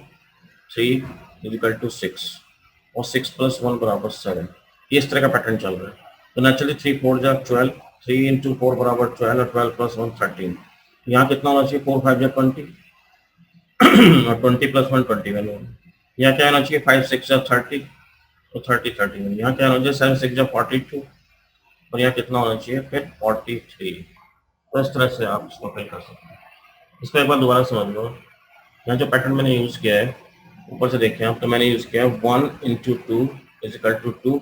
3 इज इक्वल टू 6 और 6 + 1 बराबर 7। ये इस तरह का पैटर्न चल रहा है। तो नेचुरली 3 4 जा 12, 3 into 4 बराबर 12 और 12 + 1 13। यहाँ कितना होना चाहिए, 4 5 जा 20 और 20 + 1 21 होगा। यहाँ क्या होना चाहिए, 5 6 जा 30 तो 30 31। यहाँ क्या होना चाहिए, 7 6 जा 42 और यहाँ कितना होना चाहिए फिर 43। तो इस तरह से आप इसको फिल कर सकते हैं। इसको एक बार दोबारा समझ लो। यहाँ जो पैटर्न मैंने यूज़ किया है, ऊपर से देखें आप, तो मैंने यूज़ किया है 1 into 2 इज इक्वल टू 2,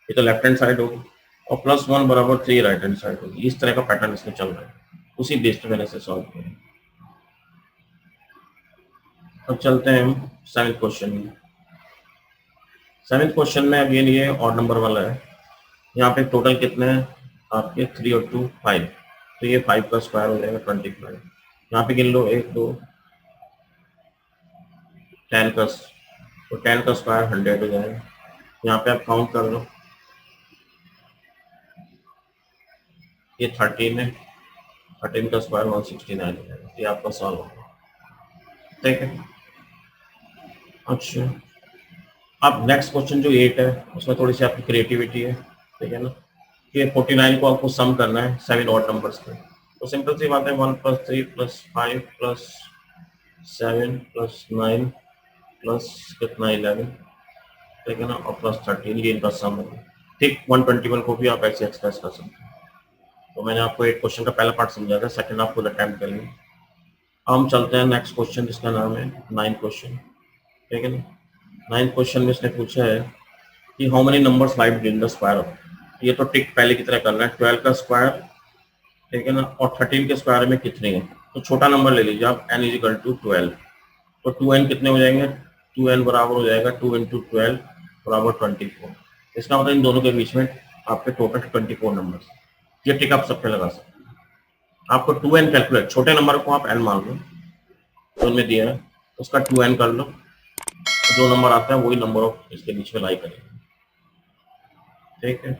ये तो लेफ्ट हैंड साइड होगी, और +1 बराबर 3 राइट हैंड साइड होगी। इस तरह का पैटर्न इसमें चल रहा है, उसी बेस पे मैंने इसे सॉल्व किया। अब चलते हैं हम 7th क्वेश्चन में। 7th क्वेश्चन में अगेन ये ऑड नंबर वाला है। यहाँ पे टोटल कितने हैं आपके, 3 और 2 5, तो ये 5 का स्क्वायर हो जाएगा 25। यहाँ पे गिन लो 1 2 10 का, तो 10 का स्क्वायर 100 हो जाएगा। यहाँ पे आप काउंट कर लो, ये 13 है, 13 का स्क्वायर 169 हो जाएगा। ये आपका सॉल्व होगा, ठीक है। अच्छा, अब नेक्स्ट क्वेश्चन जो 8 है उसमें थोड़ी सी आपकी क्रिएटिविटी है, ठीक है ना। ये 49 को आपको सम करना है 7 ऑड नंबर्स पे। तो सिंपल सी बात है, 1 + 3 + 5 + 7 + 9 प्लस कितना 11, ठीक है ना, और +13, ये इनका सम है। ठीक, 121 को भी आप ऐसे एक्सप्रेस कर सकते हैं। तो मैंने आपको एक क्वेश्चन का पहला पार्ट समझाया था, सेकंड आप खुद अटेम्प्ट करेंगे। हम चलते हैं नेक्स्ट क्वेश्चन, जिसका नाम है 9th क्वेश्चन, ठीक है ना। 9th क्वेश्चन में इसने पूछा है कि how many numbers lie within the square of, ये तो टिक पहले की तरह करना है, 12 का स्क्वायर, ठीक है ना, और 13 के स्क्वायर में कितने हैं। तो छोटा नंबर ले लीजिए आप, n = 12, तो 2n कितने हो जाएंगे, 2n बराबर हो जाएगा 2 × 12 बराबर 24। इसका मतलब इन दोनों के बीच में आपके टोटल 24 नंबर। ये टिक आप सब पे लगा सकते हैं। आपको 2n कैलकुलेट, छोटे नंबर को आप n मान लो, तो उनमें दिया है उसका 2n कर लो, जो नंबर आता है वही नंबर ऑफ इसके बीच में लाई करेंगे, ठीक है।